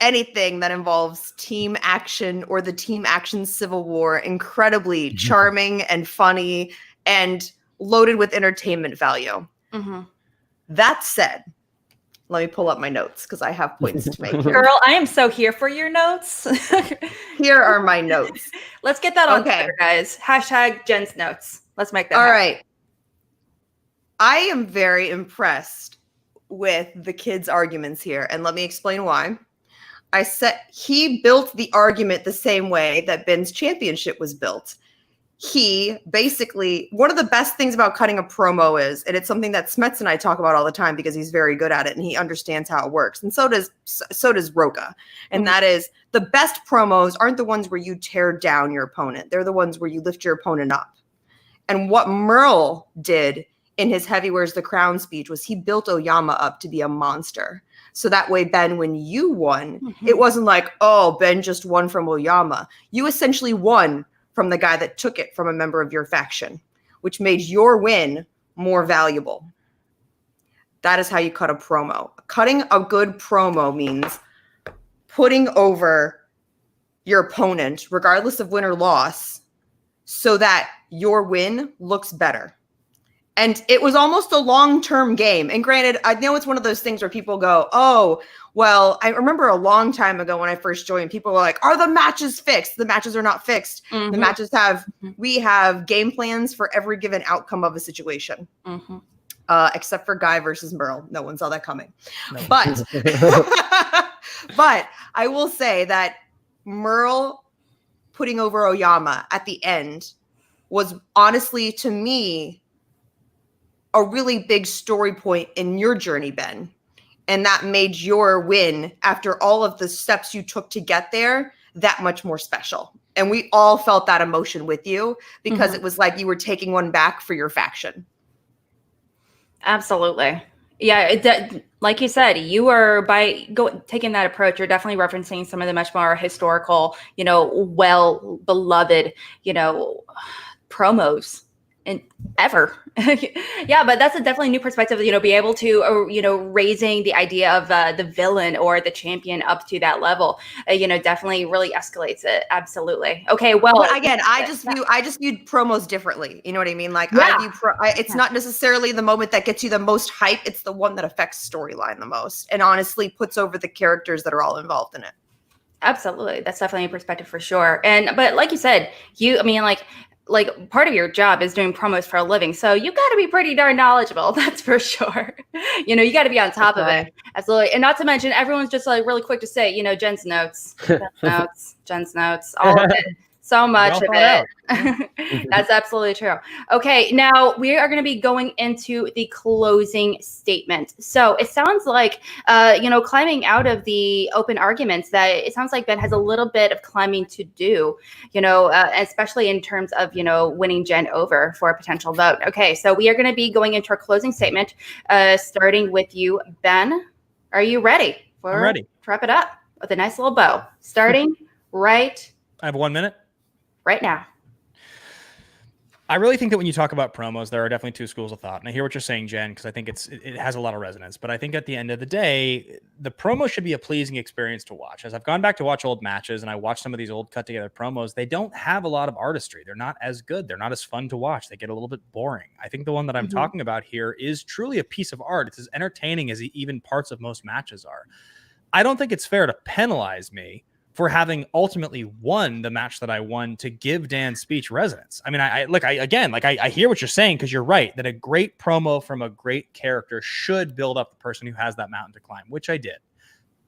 Speaker 2: anything that involves team action or the team action Civil War incredibly charming and funny and loaded with entertainment value.
Speaker 1: Mm-hmm.
Speaker 2: That said, let me pull up my notes because I have points to make here.
Speaker 1: Girl, I am so here for your notes.
Speaker 2: Here are my notes.
Speaker 1: Let's get that on
Speaker 2: Okay.
Speaker 1: Twitter, guys. Hashtag Jen's notes. Let's make that
Speaker 2: All
Speaker 1: happen.
Speaker 2: right. I am very impressed with the kids' arguments here, and let me explain why. I said he built the argument the same way that Ben's championship was built. He basically, one of the best things about cutting a promo is, and it's something that Smets and I talk about all the time because he's very good at it and he understands how it works. And so does Roca. And that is, the best promos aren't the ones where you tear down your opponent. They're the ones where you lift your opponent up. And what Merle did in his Heavy Wears the Crown speech was he built Oyama up to be a monster. So that way, Ben, when you won, it wasn't like, oh, Ben just won from Oyama. You essentially won from the guy that took it from a member of your faction, which made your win more valuable. That is how you cut a promo. Cutting a good promo means putting over your opponent, regardless of win or loss, so that your win looks better. And it was almost a long-term game. And granted, I know it's one of those things where people go, oh, well, I remember a long time ago when I first joined, people were like, are the matches fixed? The matches are not fixed. The matches we have game plans for every given outcome of a situation. Except for Guy versus Merle. No one saw that coming. No. But, but I will say that Merle putting over Oyama at the end was honestly, to me, a really big story point in your journey, Ben. And that made your win, after all of the steps you took to get there, that much more special. And we all felt that emotion with you because it was like you were taking one back for your faction.
Speaker 1: Absolutely. Yeah, like you said, you are taking that approach, you're definitely referencing some of the much more historical, well beloved, promos and ever. Yeah, but that's a definitely new perspective, be able to, raising the idea of the villain or the champion up to that level, definitely really escalates it. Absolutely. Okay. Well,
Speaker 2: but again, I just viewed promos differently. You know what I mean? Like, I view it's not necessarily the moment that gets you the most hype. It's the one that affects storyline the most and honestly puts over the characters that are all involved in it.
Speaker 1: Absolutely. That's definitely a perspective for sure. But like you said, like part of your job is doing promos for a living. So you got to be pretty darn knowledgeable. That's for sure. You got to be on top of it. Absolutely. And not to mention, everyone's just like really quick to say, Jen's notes, Jen's notes, all of it. So much of it. That's absolutely true. Okay, now we are going to be going into the closing statement. So it sounds like, climbing out of the open arguments, that it sounds like Ben has a little bit of climbing to do, especially in terms of, winning Jenn over for a potential vote. Okay, so we are going to be going into our closing statement, starting with you, Ben. Are you ready?
Speaker 4: I'm ready.
Speaker 1: To wrap it up with a nice little bow. Starting right.
Speaker 4: I have 1 minute.
Speaker 1: Right now.
Speaker 4: I really think that when you talk about promos, there are definitely two schools of thought. And I hear what you're saying, Jenn, because I think it has a lot of resonance. But I think at the end of the day, the promo should be a pleasing experience to watch. As I've gone back to watch old matches and I watch some of these old cut together promos, they don't have a lot of artistry. They're not as good. They're not as fun to watch. They get a little bit boring. I think the one that I'm talking about here is truly a piece of art. It's as entertaining as even parts of most matches are. I don't think it's fair to penalize me for having ultimately won the match that I won to give Dan's speech resonance. I mean, I hear what you're saying, because you're right that a great promo from a great character should build up the person who has that mountain to climb, which I did.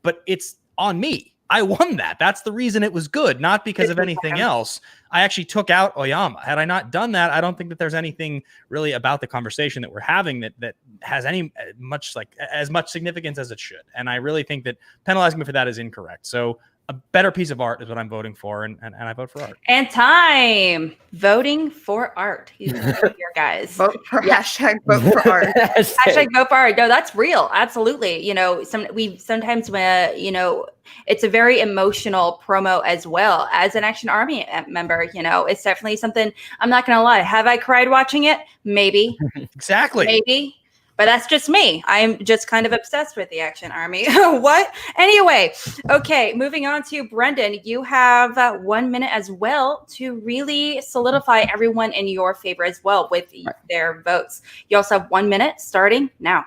Speaker 4: But it's on me. I won that. That's the reason it was good, not because of anything else. I actually took out Oyama. Had I not done that, I don't think that there's anything really about the conversation that we're having that has as much significance as it should. And I really think that penalizing me for that is incorrect. So a better piece of art is what I'm voting for, and I vote for art.
Speaker 1: And time voting for art. You here, guys.
Speaker 2: Vote for hashtag vote for art.
Speaker 1: Hashtag vote for art. No, that's real. Absolutely. You know, sometimes you know, it's a very emotional promo as well. As an Action Army member, you know, it's definitely something. I'm not gonna lie. Have I cried watching it? Maybe.
Speaker 4: Exactly.
Speaker 1: Maybe. But that's just me. I'm just kind of obsessed with the Action Army. What? Anyway, okay, moving on to Brendan. You have 1 minute as well to really solidify everyone in your favor as well with their votes. You also have 1 minute starting now.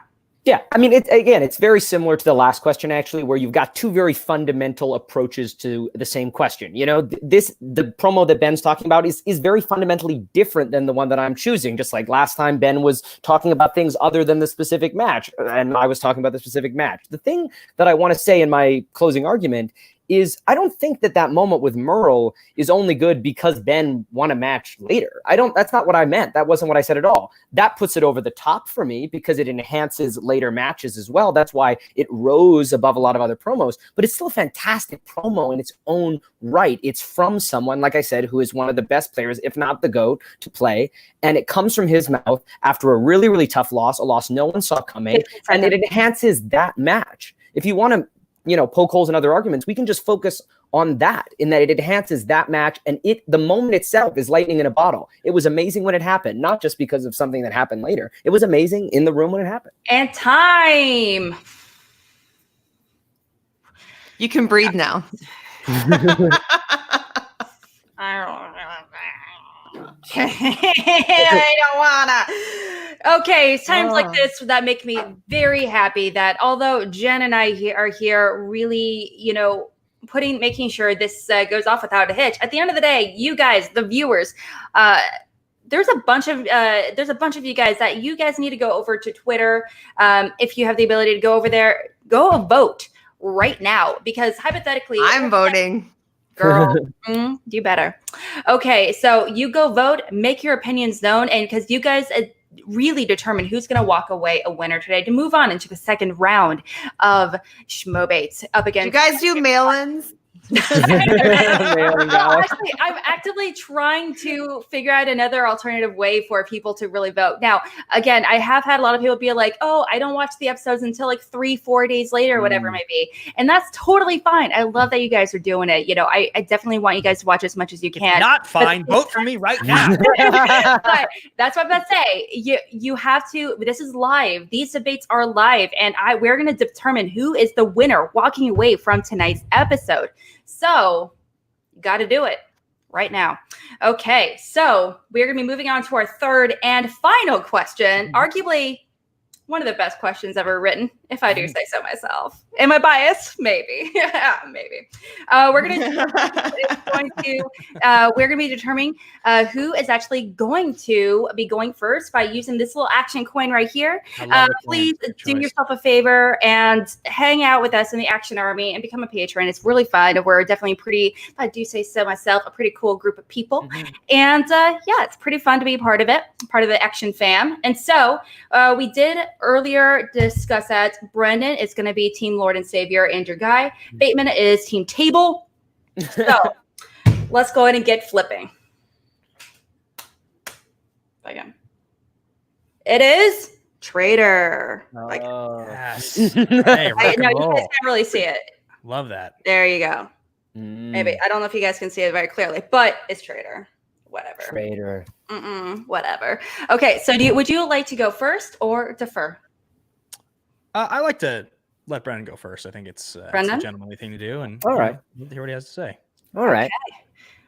Speaker 3: Yeah, I mean, it's very similar to the last question, actually, where you've got two very fundamental approaches to the same question. You know, the promo that Ben's talking about is very fundamentally different than the one that I'm choosing. Just like last time, Ben was talking about things other than the specific match, and I was talking about the specific match. The thing that I want to say in my closing argument is I don't think that moment with Merle is only good because Ben won a match later. That's not what I meant. That wasn't what I said at all. That puts it over the top for me because it enhances later matches as well. That's why it rose above a lot of other promos, but it's still a fantastic promo in its own right. It's from someone, like I said, who is one of the best players, if not the GOAT, to play. And it comes from his mouth after a really, really tough loss, a loss no one saw coming, and it enhances that match. If you want to, you know, poke holes in other arguments, we can just focus on that, in that it enhances that match, and the moment itself is lightning in a bottle. It was amazing when it happened, not just because of something that happened later. It was amazing in the room when it happened.
Speaker 1: And time.
Speaker 2: You can breathe now.
Speaker 1: I don't wanna. Okay, it's times like this that make me very happy that although Jen and I are here really, you know, making sure this goes off without a hitch. At the end of the day, you guys, the viewers, there's a bunch of you guys that you guys need to go over to Twitter. If you have the ability to go over there, go vote right now, because hypothetically,
Speaker 2: I'm voting.
Speaker 1: Girl, you better. Okay, so you go vote, make your opinions known, and because you guys really determine who's going to walk away a winner today to move on into the second round of Schmoebates up against.
Speaker 2: You guys do mail-ins?
Speaker 1: Actually, I'm actively trying to figure out another alternative way for people to really vote. Now, again, I have had a lot of people be like, oh, I don't watch the episodes until like 3-4 days later, whatever it might be. And that's totally fine. I love that you guys are doing it. You know, I definitely want you guys to watch as much as you can.
Speaker 4: Not fine. Vote for me right now.
Speaker 1: But that's what I'm about to say. You have to, this is live. These debates are live. And we're going to determine who is the winner walking away from tonight's episode. So you got to do it right now. Okay, so we're going to be moving on to our third and final question. Arguably one of the best questions ever written, if I do say so myself. Am I biased? Maybe. Maybe. We're going to be determining who is actually going to be going first by using this little action coin right here. Please do yourself a favor and hang out with us in the Action Army and become a patron. It's really fun. We're definitely if I do say so myself, a pretty cool group of people. And yeah, it's pretty fun to be part of it, part of the Action fam. And so we did earlier discuss that Brendan is going to be Team Lord and Savior and your guy. Bateman is Team Table. So let's go ahead and get flipping. Again. It is Traitor.
Speaker 4: Yes. Hey,
Speaker 1: You guys can't really see it.
Speaker 4: Love that.
Speaker 1: There you go. Maybe. I don't know if you guys can see it very clearly, but it's Traitor. Whatever.
Speaker 3: Traitor.
Speaker 1: Whatever. Okay, so would you like to go first or defer?
Speaker 4: I like to let Brendan go first. I think it's a gentlemanly thing to do. And
Speaker 3: all right,
Speaker 4: hear what he has to say.
Speaker 3: All right.
Speaker 1: Okay.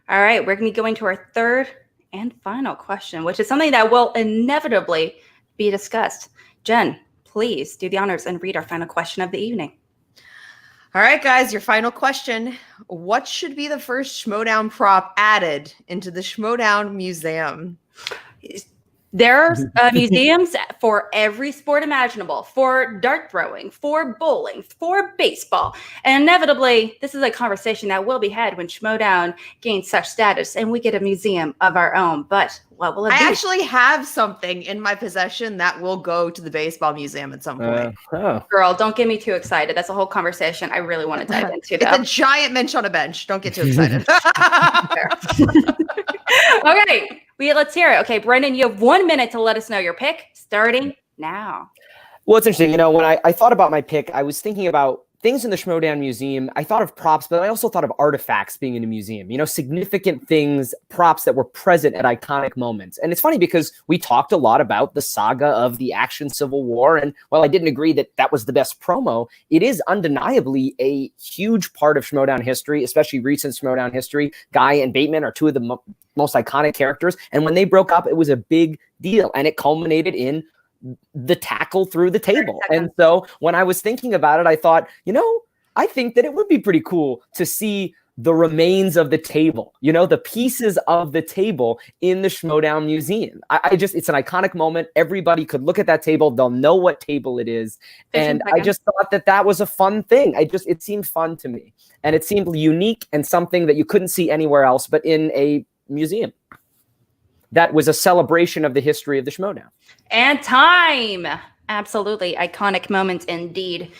Speaker 1: All right. We're going to be going to our third and final question, which is something that will inevitably be discussed. Jen, please do the honors and read our final question of the evening.
Speaker 2: All right, guys, your final question. What should be the first Schmoedown prop added into the Schmoedown Museum?
Speaker 1: There's museums for every sport imaginable, for dart throwing, for bowling, for baseball. And inevitably, this is a conversation that will be had when Schmoedown gains such status and we get a museum of our own. But what will it be?
Speaker 2: I actually have something in my possession that will go to the baseball museum at some point.
Speaker 1: Girl, don't get me too excited. That's a whole conversation I really want to dive into, though.
Speaker 2: It's a giant bench on a bench. Don't get too excited.
Speaker 1: Okay, let's hear it. Okay, Brendan, you have 1 minute to let us know your pick, starting now.
Speaker 3: Well, it's interesting. You know, when I thought about my pick, I was thinking about things in the Schmoedown Museum. I thought of props, but I also thought of artifacts being in a museum, you know, significant things, props that were present at iconic moments. And it's funny because we talked a lot about the saga of the action Civil War. And while I didn't agree that that was the best promo, it is undeniably a huge part of Schmoedown history, especially recent Schmoedown history. Guy and Bateman are two of the most iconic characters. And when they broke up, it was a big deal. And it culminated in the tackle through the table. And so when I was thinking about it, I thought, you know, I think that it would be pretty cool to see the remains of the table, you know, the pieces of the table in the Schmoedown Museum. It's an iconic moment. Everybody could look at that table. They'll know what table it is. And I just thought that was a fun thing. It seemed fun to me. And it seemed unique and something that you couldn't see anywhere else, but in a museum. That was a celebration of the history of the Schmoedown.
Speaker 1: And time. Absolutely. Iconic moment indeed.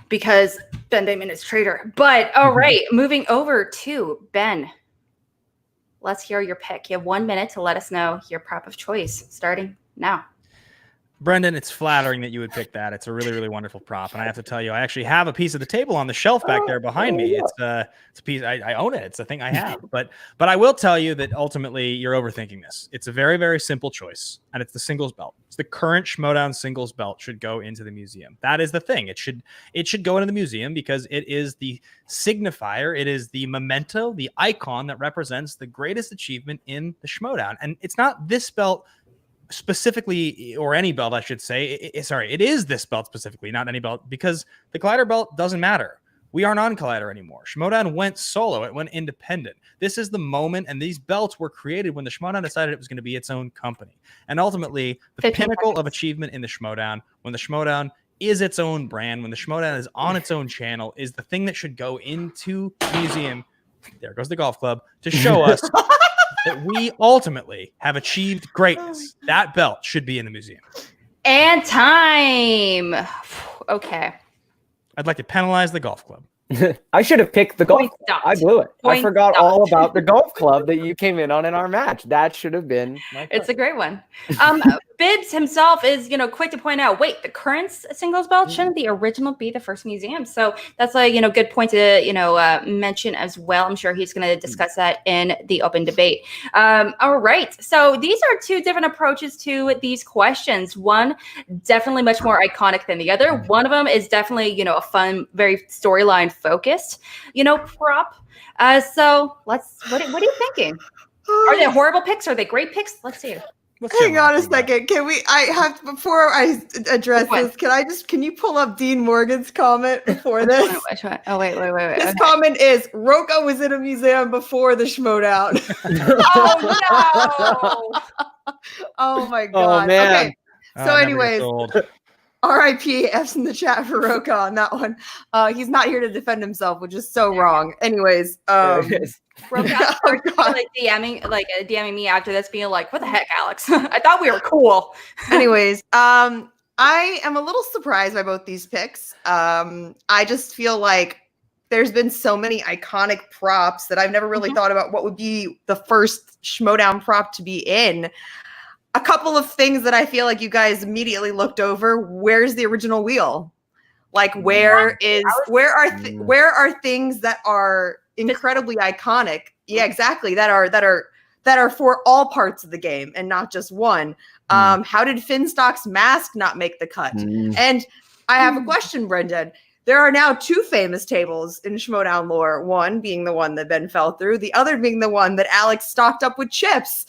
Speaker 1: Because Ben Bateman is traitor. But all right, moving over to Ben. Let's hear your pick. You have 1 minute to let us know your prop of choice, starting now.
Speaker 4: Brendan, it's flattering that you would pick that. It's a really, really wonderful prop. And I have to tell you, I actually have a piece of the table on the shelf back there behind me. It's a piece, I own it. It's a thing I have. But I will tell you that ultimately you're overthinking this. It's a very, very simple choice. And it's the singles belt. It's the current Schmoedown singles belt should go into the museum. That is the thing. It should go into the museum because it is the signifier. It is the memento, the icon that represents the greatest achievement in the Schmoedown. And it's not this belt specifically, or any belt, I should say. It is this belt specifically, not any belt, because the Collider belt doesn't matter. We aren't on Collider anymore. Schmoedown went solo. It went independent. This is the moment, and these belts were created when the Schmoedown decided it was going to be its own company. And ultimately, the pinnacle of achievement in the Schmoedown, when the Schmoedown is its own brand, when the Schmoedown is on its own channel, is the thing that should go into the museum. There goes the golf club to show us that we ultimately have achieved greatness. That belt should be in the museum.
Speaker 1: And time. Okay.
Speaker 4: I'd like to penalize the golf club.
Speaker 3: I should have picked the golf
Speaker 1: Point
Speaker 3: club.
Speaker 1: stopped.
Speaker 3: I blew it.
Speaker 1: Point
Speaker 3: I forgot
Speaker 1: stopped.
Speaker 3: all about the golf club that you came in on in our match. That should have been my
Speaker 1: It's a great one. Bibbs himself is, quick to point out, wait, the current singles belt, shouldn't the original be the first museum? So that's a, good point to, mention as well. I'm sure he's going to discuss that in the open debate. All right. So these are two different approaches to these questions. One, definitely much more iconic than the other. One of them is definitely, a fun, very storyline focused, prop. So what are you thinking? Are they horrible picks? Are they great picks? Let's see.
Speaker 2: Hang on a second. Before I address this, can you pull up Dean Morgan's comment before this?
Speaker 1: Which one? Oh, wait.
Speaker 2: His comment is, Roka was in a museum before the Schmoedown.
Speaker 1: Oh, no.
Speaker 2: Oh, my God.
Speaker 3: Oh, man.
Speaker 2: Okay. So anyways, RIP F's in the chat for Roka on that one. He's not here to defend himself, which is so wrong. Anyways,
Speaker 1: Roka DMing me after this, being like, "What the heck, Alex? I thought we were cool."
Speaker 2: Anyways, I am a little surprised by both these picks. I just feel like there's been so many iconic props that I've never really thought about what would be the first Schmoedown prop to be in. A couple of things that I feel like you guys immediately looked over. Where's the original wheel? Like, where are things that are incredibly iconic? Yeah, exactly. That are for all parts of the game and not just one. How did Finstock's mask not make the cut? And I have a question, Brendan. There are now two famous tables in Schmoedown lore. One being the one that Ben fell through, the other being the one that Alex stocked up with chips.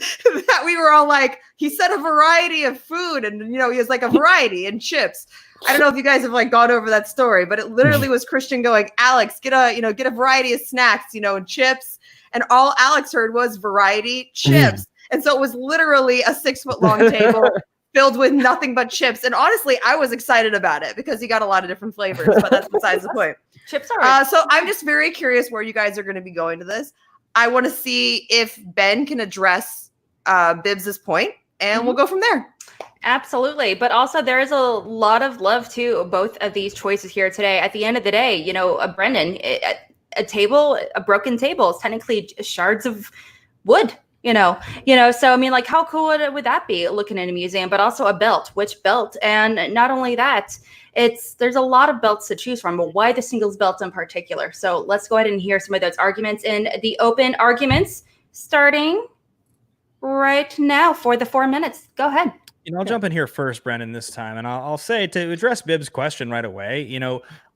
Speaker 2: That we were all like, he said a variety of food, and he has like a variety in chips. I don't know if you guys have like gone over that story, but it literally was Christian going, Alex, get a variety of snacks, and chips. And all Alex heard was variety chips. And so it was literally a 6-foot-long table filled with nothing but chips. And honestly, I was excited about it because you got a lot of different flavors, but that's besides the point.
Speaker 1: Chips are
Speaker 2: So I'm just very curious where you guys are going to be going to this. I want to see if Ben can address Bibbs's point, and we'll go from there.
Speaker 1: Absolutely. But also there is a lot of love to both of these choices here today. At the end of the day, you know, Brendan, a broken table is technically shards of wood, you know, so I mean, like, how cool would that be looking in a museum? But also a belt, which belt? And not only that, there's a lot of belts to choose from, but why the singles belt in particular? So let's go ahead and hear some of those arguments in the open arguments, starting right now for the 4 minutes. Go ahead.
Speaker 4: I'll jump in here first, Brendan, this time. And I'll say, to address Bibbs' question right away,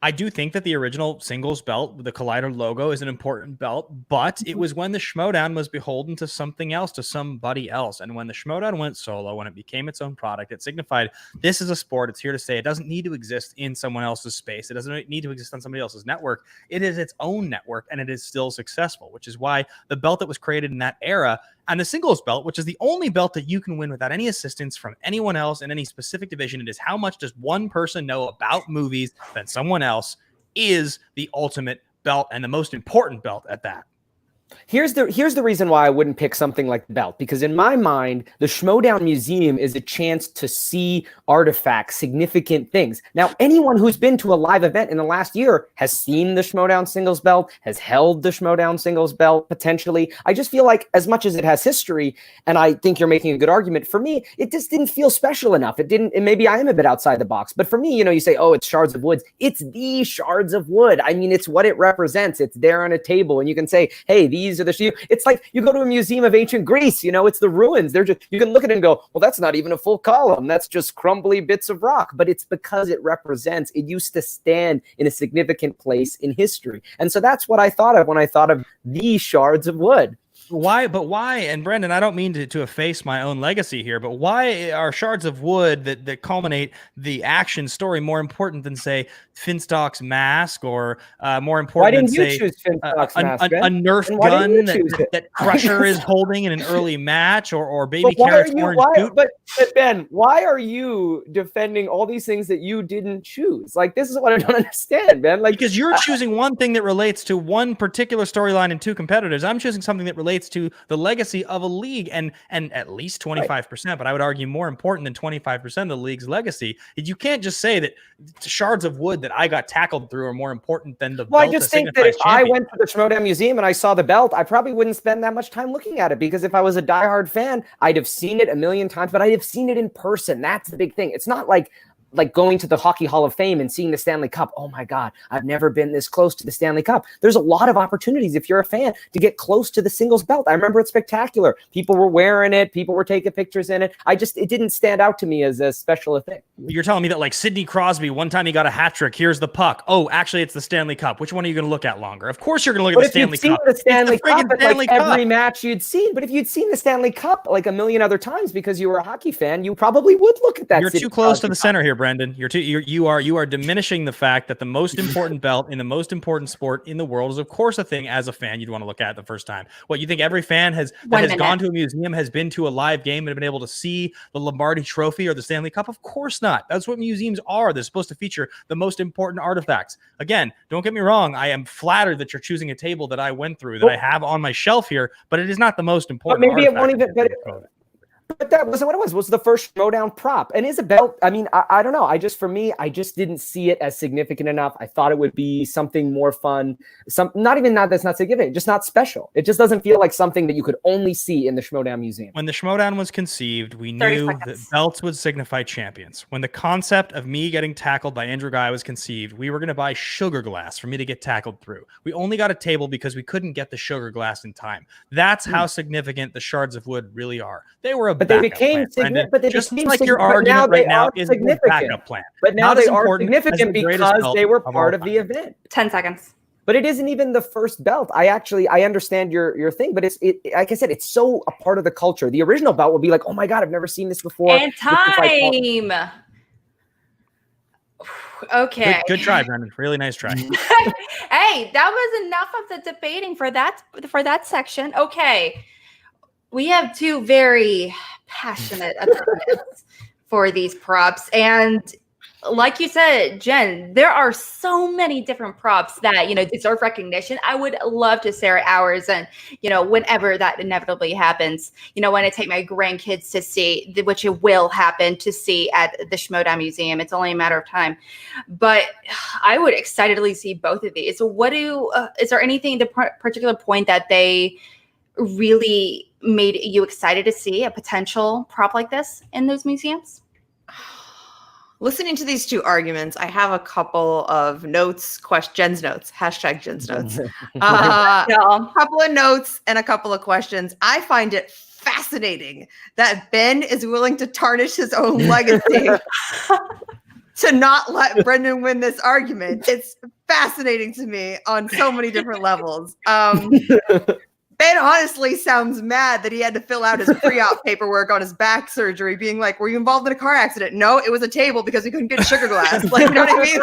Speaker 4: I do think that the original singles belt with the Collider logo is an important belt, but it was when the Schmoedown was beholden to something else, to somebody else. And when the Schmoedown went solo, when it became its own product, it signified this is a sport. It's here to stay. It doesn't need to exist in someone else's space. It doesn't need to exist on somebody else's network. It is its own network, and it is still successful, which is why the belt that was created in that era, and the singles belt, which is the only belt that you can win without any assistance from anyone else in any specific division. It is how much does one person know about movies than someone else, is the ultimate belt, and the most important belt at that.
Speaker 3: Here's the reason why I wouldn't pick something like the belt, because in my mind, the Schmoedown Museum is a chance to see artifacts, significant things. Now, anyone who's been to a live event in the last year has seen the Schmoedown singles belt, has held the Schmoedown singles belt, potentially. I just feel like as much as it has history, and I think you're making a good argument, for me, it just didn't feel special enough. And maybe I am a bit outside the box, but for me, you say, oh, it's shards of wood. It's the shards of wood. I mean, it's what it represents. It's there on a table, and you can say, hey, these are the, it's like you go to a museum of ancient Greece, it's the ruins. They're just, you can look at it and go, well, that's not even a full column. That's just crumbly bits of rock. But it's because it used to stand in a significant place in history. And so that's what I thought of when I thought of the shards of wood.
Speaker 4: Why? And Brendan, I don't mean to efface my own legacy here, but why are shards of wood that culminate the action story more important than, say, Finstock's mask, or more important than, say, a Nerf gun that Crusher is holding in an early match, or Baby Carrot's orange boot?
Speaker 3: But Ben, why are you defending all these things that you didn't choose? Like, this is what I don't understand, Ben. Like,
Speaker 4: because you're choosing one thing that relates to one particular storyline and two competitors. I'm choosing something that relates to the legacy of a league, and at least 25%, but I would argue more important than 25% of the league's legacy. You can't just say that shards of wood that I got tackled through are more important than the belt.
Speaker 3: I just think that if I went to the Schmoedown Museum and I saw the belt, I probably wouldn't spend that much time looking at it, because if I was a diehard fan, I'd have seen it a million times, but I'd have seen it in person. That's the big thing. It's not like going to the Hockey Hall of Fame and seeing the Stanley Cup. Oh my God, I've never been this close to the Stanley Cup. There's a lot of opportunities if you're a fan to get close to the singles belt. I remember it's spectacular. People were wearing it. People were taking pictures in it. It didn't stand out to me as a special thing.
Speaker 4: You're telling me that, like, Sidney Crosby, one time he got a hat trick. Here's the puck. Oh, actually, it's the Stanley Cup. Which one are you going to look at longer? Of course, you're going to look at the Stanley Cup.
Speaker 3: The Stanley Cup, every match you'd seen. But if you'd seen the Stanley Cup like a million other times because you were a hockey fan, you probably would look at that.
Speaker 4: You're too close to the center here, Brendan. You are diminishing the fact that the most important belt in the most important sport in the world is, of course, a thing as a fan you'd want to look at the first time. What, you think every fan has gone to a museum, has been to a live game, and been able to see the Lombardi Trophy or the Stanley Cup? Of course not. That's what museums are. They're supposed to feature the most important artifacts. Again, don't get me wrong. I am flattered that you're choosing a table that I went through, that I have on my shelf here, but it is not the most important.
Speaker 3: But maybe it won't even. But that wasn't what it was. It was the first Schmoedown prop. And is a belt, I mean, I don't know. I just didn't see it as significant enough. I thought it would be something more fun. That's not significant, just not special. It just doesn't feel like something that you could only see in the Schmoedown Museum.
Speaker 4: When the Schmoedown was conceived, we knew that belts would signify champions. When the concept of me getting tackled by Andrew Guy was conceived, we were going to buy sugar glass for me to get tackled through. We only got a table because we couldn't get the sugar glass in time. That's how significant the shards of wood really are. They were
Speaker 3: but they became significant. But they
Speaker 4: just
Speaker 3: became
Speaker 4: like your argument right now is a backup plan.
Speaker 3: But now they are significant because they were part of the event.
Speaker 1: 10 seconds.
Speaker 3: But it isn't even the first belt. I understand your thing, but it like I said, it's so a part of the culture. The original belt will be like, oh my God, I've never seen this before.
Speaker 1: And time. Okay.
Speaker 4: Good try, Brendan. Really nice try.
Speaker 1: Hey, that was enough of the debating for that section. Okay. We have two very passionate opinions for these props. And like you said, Jen, there are so many different props that, deserve recognition. I would love to stare at hours and, whenever that inevitably happens, when I take my grandkids to see, which it will happen, to see at the Schmoedown Museum. It's only a matter of time. But I would excitedly see both of these. So is there anything, the particular point that they really made you excited to see a potential prop like this in those museums?
Speaker 2: Listening to these two arguments, I have a couple of notes, Jen's notes, #Jen's notes. A couple of notes and a couple of questions. I find it fascinating that Ben is willing to tarnish his own legacy to not let Brendan win this argument. It's fascinating to me on so many different levels. Ben honestly sounds mad that he had to fill out his pre-op paperwork on his back surgery, being like, "Were you involved in a car accident?" No, it was a table because we couldn't get sugar glass. Like, you know what I mean?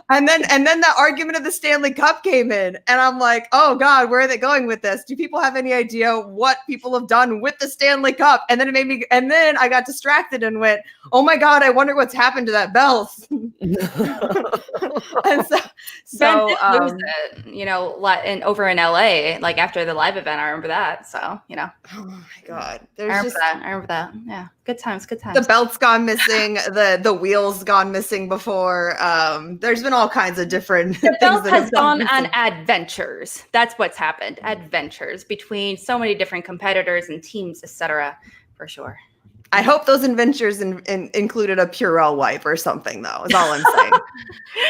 Speaker 2: And then the argument of the Stanley Cup came in, and I'm like, oh God, where are they going with this? Do people have any idea what people have done with the Stanley Cup? And then I got distracted and went, oh my God, I wonder what's happened to that belt. And
Speaker 1: Ben did lose it, and over in LA, like after the live event, I remember that. So,
Speaker 2: oh my God,
Speaker 1: I remember that. Yeah, good times.
Speaker 2: The belt's gone missing. The wheel's gone missing before. There's been all kinds of different.
Speaker 1: The belt has gone on adventures. That's what's happened. Adventures between so many different competitors and teams, etc. For sure.
Speaker 2: I hope those adventures included a Purell wipe or something, though. Is all I'm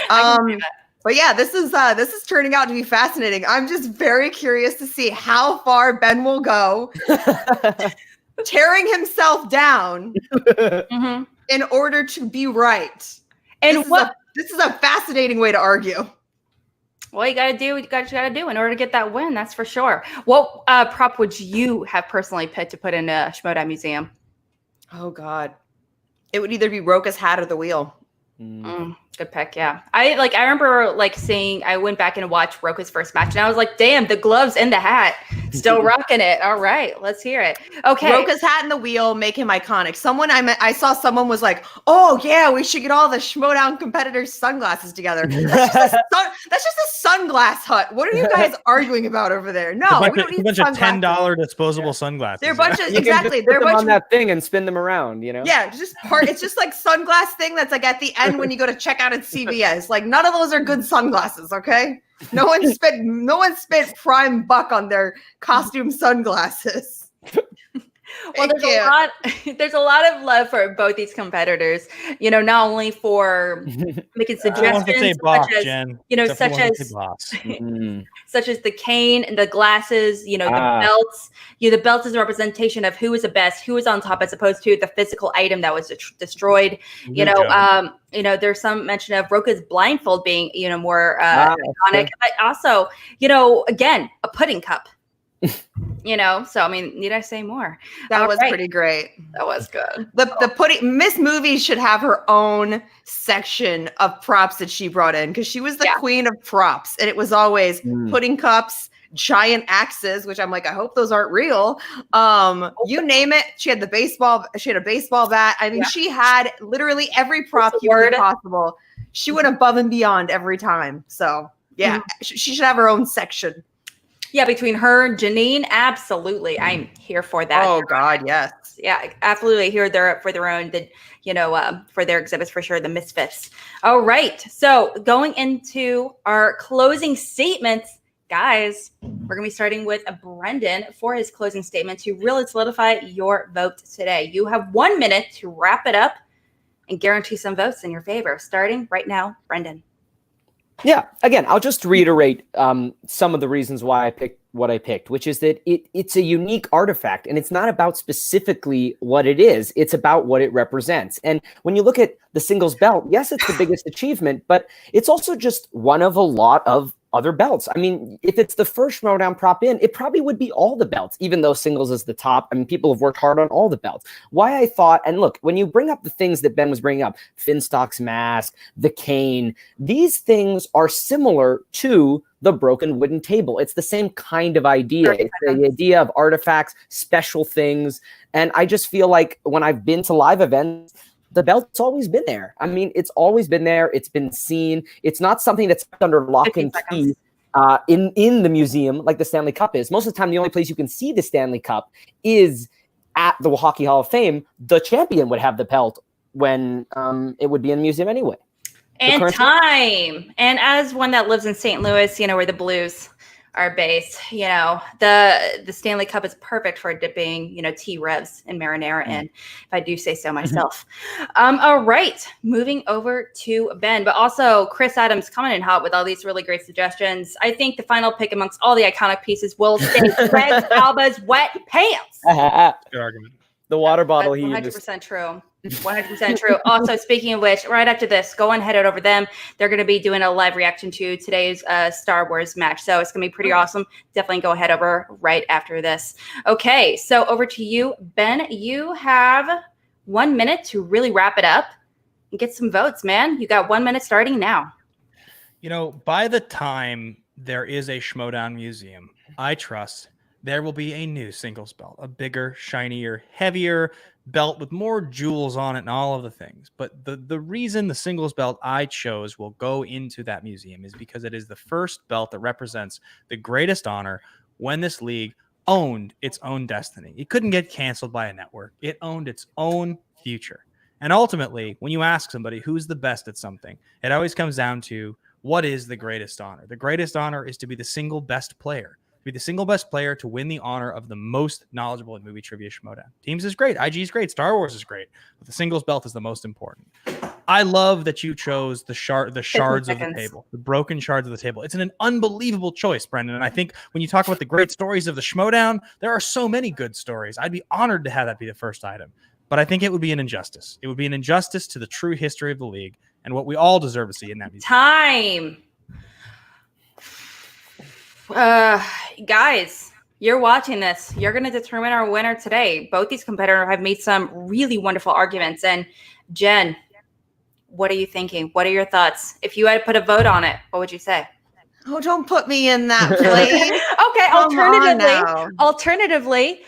Speaker 2: saying. But yeah, this is turning out to be fascinating. I'm just very curious to see how far Ben will go, tearing himself down in order to be right.
Speaker 1: And
Speaker 2: this is a fascinating way to argue.
Speaker 1: Well, you got to do what you got to do in order to get that win. That's for sure. What prop would you have personally picked to put in a Schmoedown Museum?
Speaker 2: Oh God, it would either be Roka's hat or the wheel.
Speaker 1: Good pick, yeah. I remember seeing. I went back and watched Roka's first match, and I was like, "Damn, the gloves and the hat, still rocking it." All right, let's hear it. Okay,
Speaker 2: Roka's hat and the wheel make him iconic. I saw someone was like, "Oh yeah, we should get all the Schmoedown competitors' sunglasses together." That's just a sunglass hut. What are you guys arguing about over there? No,
Speaker 4: we don't need a bunch of $10 disposable sunglasses.
Speaker 2: They're a bunch of
Speaker 3: They're a bunch on that thing and spin them around.
Speaker 2: Yeah, it's just like sunglass thing that's like at the end when you go to check out at CVS. Like none of those are good sunglasses, okay? No one spent prime buck on their costume sunglasses.
Speaker 1: Well, there's a lot of love for both these competitors, not only for making suggestions, such as the cane and the glasses, the belts. The belt is a representation of who is the best, who is on top, as opposed to the physical item that was destroyed. There's some mention of Roka's blindfold being, more iconic, but also, again, a pudding cup. So I mean, need I say more?
Speaker 2: That was pretty great.
Speaker 1: That was good.
Speaker 2: The pudding Miss Movies should have her own section of props that she brought in, because she was the queen of props, and it was always pudding cups, giant axes, which I'm like, I hope those aren't real. You name it. She had a baseball bat. I mean, she had literally every prop humanly possible. She went above and beyond every time. So yeah, she should have her own section.
Speaker 1: Yeah, between her and Janine, absolutely. I'm here for that.
Speaker 2: Oh God, yes.
Speaker 1: Yeah, absolutely. Here they're for their own, for their exhibits for sure, the Misfits. All right. So going into our closing statements, guys, we're gonna be starting with Brendan for his closing statement to really solidify your vote today. You have 1 minute to wrap it up and guarantee some votes in your favor. Starting right now, Brendan.
Speaker 3: Yeah, again, I'll just reiterate some of the reasons why I picked what I picked, which is that it's a unique artifact, and it's not about specifically what it is. It's about what it represents. And when you look at the singles belt, yes, it's the biggest achievement, but it's also just one of a lot of other belts. I mean, if it's the first Schmoedown prop in, it probably would be all the belts, even though singles is the top. I mean, people have worked hard on all the belts. Why I thought, and look, when you bring up the things that Ben was bringing up, Finstock's mask, the cane, these things are similar to the broken wooden table. It's the same kind of idea. It's the idea of artifacts, special things. And I just feel like when I've been to live events, the belt's always been there. I mean, it's always been there. It's been seen. It's not something that's under lock and key in the museum like the Stanley Cup is. Most of the time, the only place you can see the Stanley Cup is at the Hockey Hall of Fame. The champion would have the belt when it would be in the museum anyway.
Speaker 1: And time. And as one that lives in St. Louis, you know, where the Blues are based, you know, the Stanley Cup is perfect for dipping, you know, T-Revs and marinara in, if I do say so myself. All right, moving over to Ben, but also Chris Adams coming in hot with all these really great suggestions. I think the final pick amongst all the iconic pieces will stay Greg Alba's wet pants.
Speaker 4: Good argument.
Speaker 3: The water bottle.
Speaker 1: That's 100% true. 100% true. Also, speaking of which, right after this, go and head it over them. They're going to be doing a live reaction to today's Star Wars match. So it's going to be pretty awesome. Definitely go head over right after this. Okay, so over to you, Ben. You have 1 minute to really wrap it up and get some votes, man. You got 1 minute starting now.
Speaker 4: You know, by the time there is a Schmoedown museum, I trust there will be a new singles belt, a bigger, shinier, heavier belt with more jewels on it and all of the things. But the reason the singles belt I chose will go into that museum is because it is the first belt that represents the greatest honor when this league owned its own destiny. It couldn't get canceled by a network. It owned its own future. And ultimately, when you ask somebody who's the best at something, it always comes down to what is the greatest honor? The greatest honor is to be the single best player. Be the single best player to win the honor of the most knowledgeable in movie trivia Schmoedown. Teams is great. IG is great. Star Wars is great. But the singles belt is the most important. I love that you chose the shards of the table, the broken shards of the table. It's an unbelievable choice, Brendan. And I think when you talk about the great stories of the Schmoedown, there are so many good stories. I'd be honored to have that be the first item. But I think it would be an injustice. It would be an injustice to the true history of the league and what we all deserve to see in that museum.
Speaker 1: Time. Guys, you're watching this. You're going to determine our winner today. Both these competitors have made some really wonderful arguments. And Jen, what are you thinking? What are your thoughts? If you had to put a vote on it, what would you say?
Speaker 2: Oh, don't put me in that place.
Speaker 1: Okay, alternatively,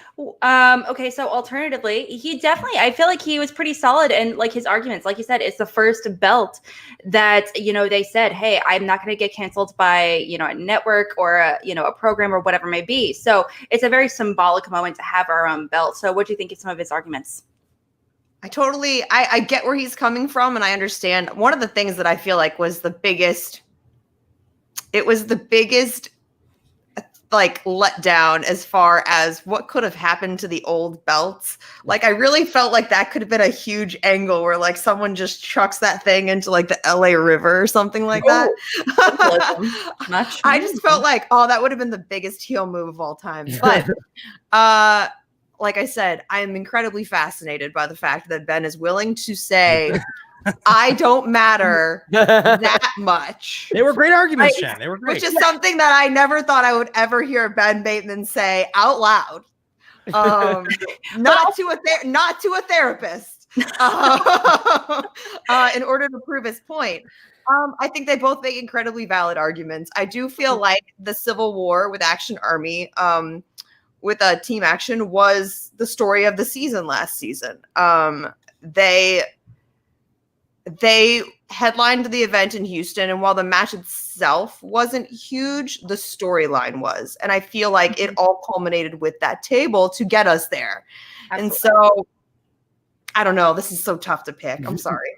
Speaker 1: he definitely, I feel like he was pretty solid in like his arguments. Like you said, it's the first belt that, you know, they said, hey, I'm not going to get canceled by, you know, a network or a, you know, a program or whatever it may be. So it's a very symbolic moment to have our own belt. So what do you think of some of his arguments?
Speaker 2: I get where he's coming from, and I understand. One of the things that I feel like was the biggest like letdown as far as what could have happened to the old belts. Like, I really felt like that could have been a huge angle where like someone just chucks that thing into like the LA River or something like that. I just felt like, oh, that would have been the biggest heel move of all time. But like I said, I am incredibly fascinated by the fact that Ben is willing to say, I don't matter that much.
Speaker 4: They were great arguments, Jen. They were great.
Speaker 2: Which is something that I never thought I would ever hear Ben Bateman say out loud. Not to a therapist. In order to prove his point. I think they both make incredibly valid arguments. I do feel like the Civil War with Action Army, with a Team Action, was the story of the season last season. They headlined the event in Houston, and while the match itself wasn't huge, the storyline was. And I feel like it all culminated with that table to get us there. Absolutely. And so, I don't know. This is so tough to pick. I'm sorry.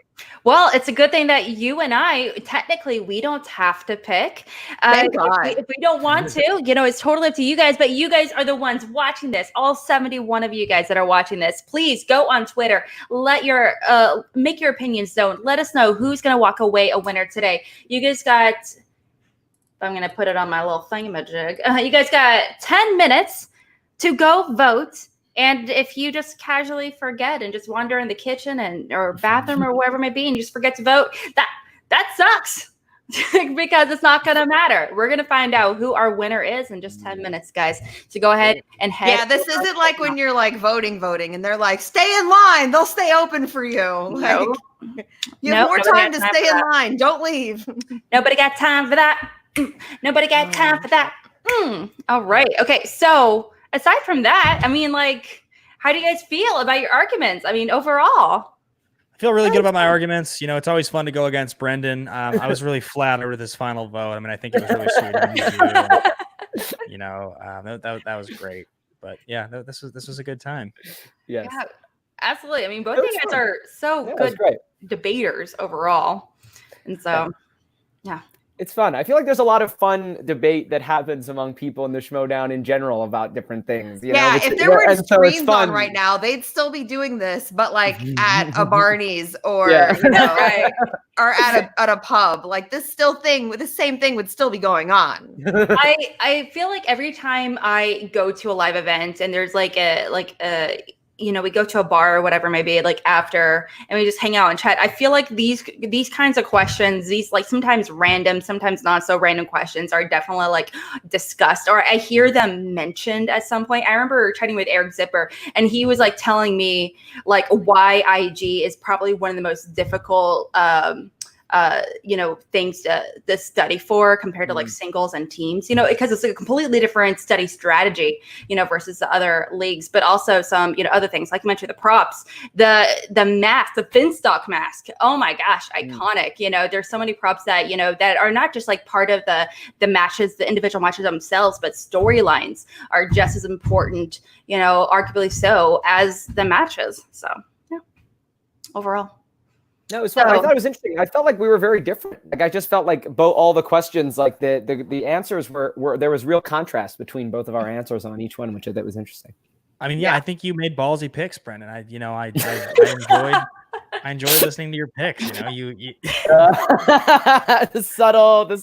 Speaker 1: Well, it's a good thing that you and I, technically, we don't have to pick. If we don't want to, you know, it's totally up to you guys. But you guys are the ones watching this. All 71 of you guys that are watching this, please go on Twitter. Let your make your opinions known. Let us know who's going to walk away a winner today. You guys got, I'm going to put it on my little thingamajig. You guys got 10 minutes to go vote. And if you just casually forget and just wander in the kitchen or bathroom or wherever it may be and you just forget to vote, that sucks. because it's not going to matter. We're going to find out who our winner is in just 10 minutes, guys. So go ahead and head.
Speaker 2: Yeah, this isn't like when you're like voting, and they're like, stay in line. They'll stay open for you.
Speaker 1: No.
Speaker 2: Like, you have more time to stay in line. Don't leave.
Speaker 1: Nobody got time for that. Nobody got time for that. All right. Okay. So aside from that, I mean, like, how do you guys feel about your arguments? I mean, overall.
Speaker 4: I feel really good about my arguments. You know, it's always fun to go against Brendan. I was really flattered with his final vote. I mean, I think it was really sweet of him to do. You know, that was great. But yeah, this was a good time.
Speaker 3: Yes.
Speaker 1: Yeah, absolutely. I mean, both of you guys are so good debaters overall. And so, yeah.
Speaker 3: It's fun. I feel like there's a lot of fun debate that happens among people in the Schmoedown in general about different things. You know?
Speaker 2: If there were streams on right now, they'd still be doing this, but like at a Barney's or you know, or at a pub. Like this same thing would still be going on.
Speaker 1: I feel like every time I go to a live event and there's like a you know, we go to a bar or whatever, maybe like after, and we just hang out and chat. I feel like these kinds of questions, these like sometimes random, sometimes not so random questions are definitely like discussed, or I hear them mentioned at some point. I remember chatting with Eric Zipper and he was like telling me like why IG is probably one of the most difficult, you know, things to study for compared to like singles and teams, you know, because it's a completely different study strategy, you know, versus the other leagues, but also some, you know, other things like you mentioned, the props, the mask, the Finstock mask. Oh my gosh, iconic. You know, there's so many props that, you know, that are not just like part of the matches, the individual matches themselves, but storylines are just as important, you know, arguably so as the matches. So yeah, overall.
Speaker 3: No, it was fun. I thought it was interesting. I felt like we were very different. Like I just felt like all the questions, like the answers were there was real contrast between both of our answers on each one, which I thought was interesting.
Speaker 4: I mean, I think you made ballsy picks, Brendan. I enjoyed listening to your picks. You know, you
Speaker 3: the subtle.
Speaker 4: Do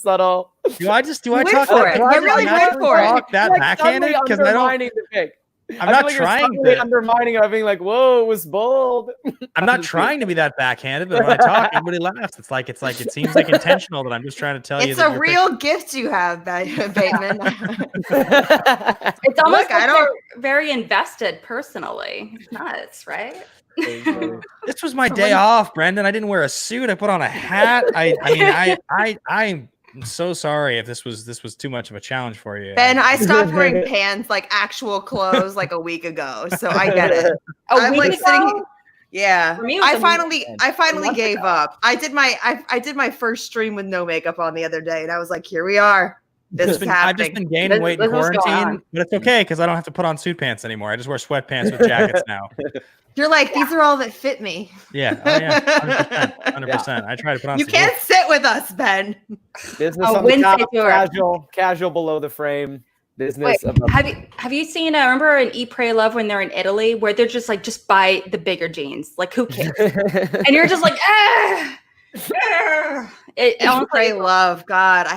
Speaker 4: I talk
Speaker 2: for it? I really went for it.
Speaker 4: That
Speaker 3: like
Speaker 4: backhanded because I don't.
Speaker 3: The pick.
Speaker 4: I'm not trying to
Speaker 3: undermining it, being like, "Whoa, it was bold."
Speaker 4: I'm not trying to be that backhanded, but when I talk, everybody laughs. It's like it seems like intentional that I'm just trying to tell you.
Speaker 2: It's a real gift you have, Bateman.
Speaker 1: It's almost like they're very invested personally. It's nuts, right?
Speaker 4: This was my day off, Brendan. I didn't wear a suit. I put on a hat. I'm so sorry if this was too much of a challenge for you.
Speaker 2: Ben, I stopped wearing pants, like actual clothes, like a week ago. So I get it. I'm like sitting. Yeah, I finally gave up. I did my first stream with no makeup on the other day, and I was like, here we are. This is happening.
Speaker 4: I've just been gaining weight in quarantine, but it's okay because I don't have to put on suit pants anymore. I just wear sweatpants with jackets now.
Speaker 2: You're like, these are all that fit me.
Speaker 4: Yeah. Oh, yeah. 100%. I try to put on.
Speaker 2: You can't sit with us, Ben.
Speaker 3: Business on the top, casual below the frame. Business.
Speaker 1: Wait, have you seen? Remember in Eat, Pray, Love when they're in Italy, where they're just like, just buy the bigger jeans. Like, who cares? And you're just like,
Speaker 2: Eat, Pray, Love. God, I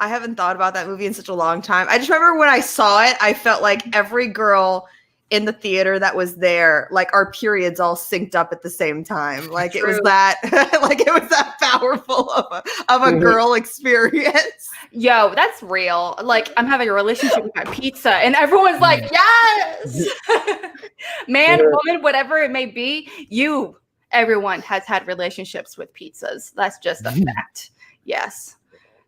Speaker 2: haven't thought about that movie in such a long time. I just remember when I saw it, I felt like every girl in the theater that was there, like our periods all synced up at the same time. Like it was that, like it was that powerful of a girl experience.
Speaker 1: Yo, that's real. Like I'm having a relationship with my pizza, and everyone's like, yes, man, woman, whatever it may be. Everyone has had relationships with pizzas. That's just a fact. Yes.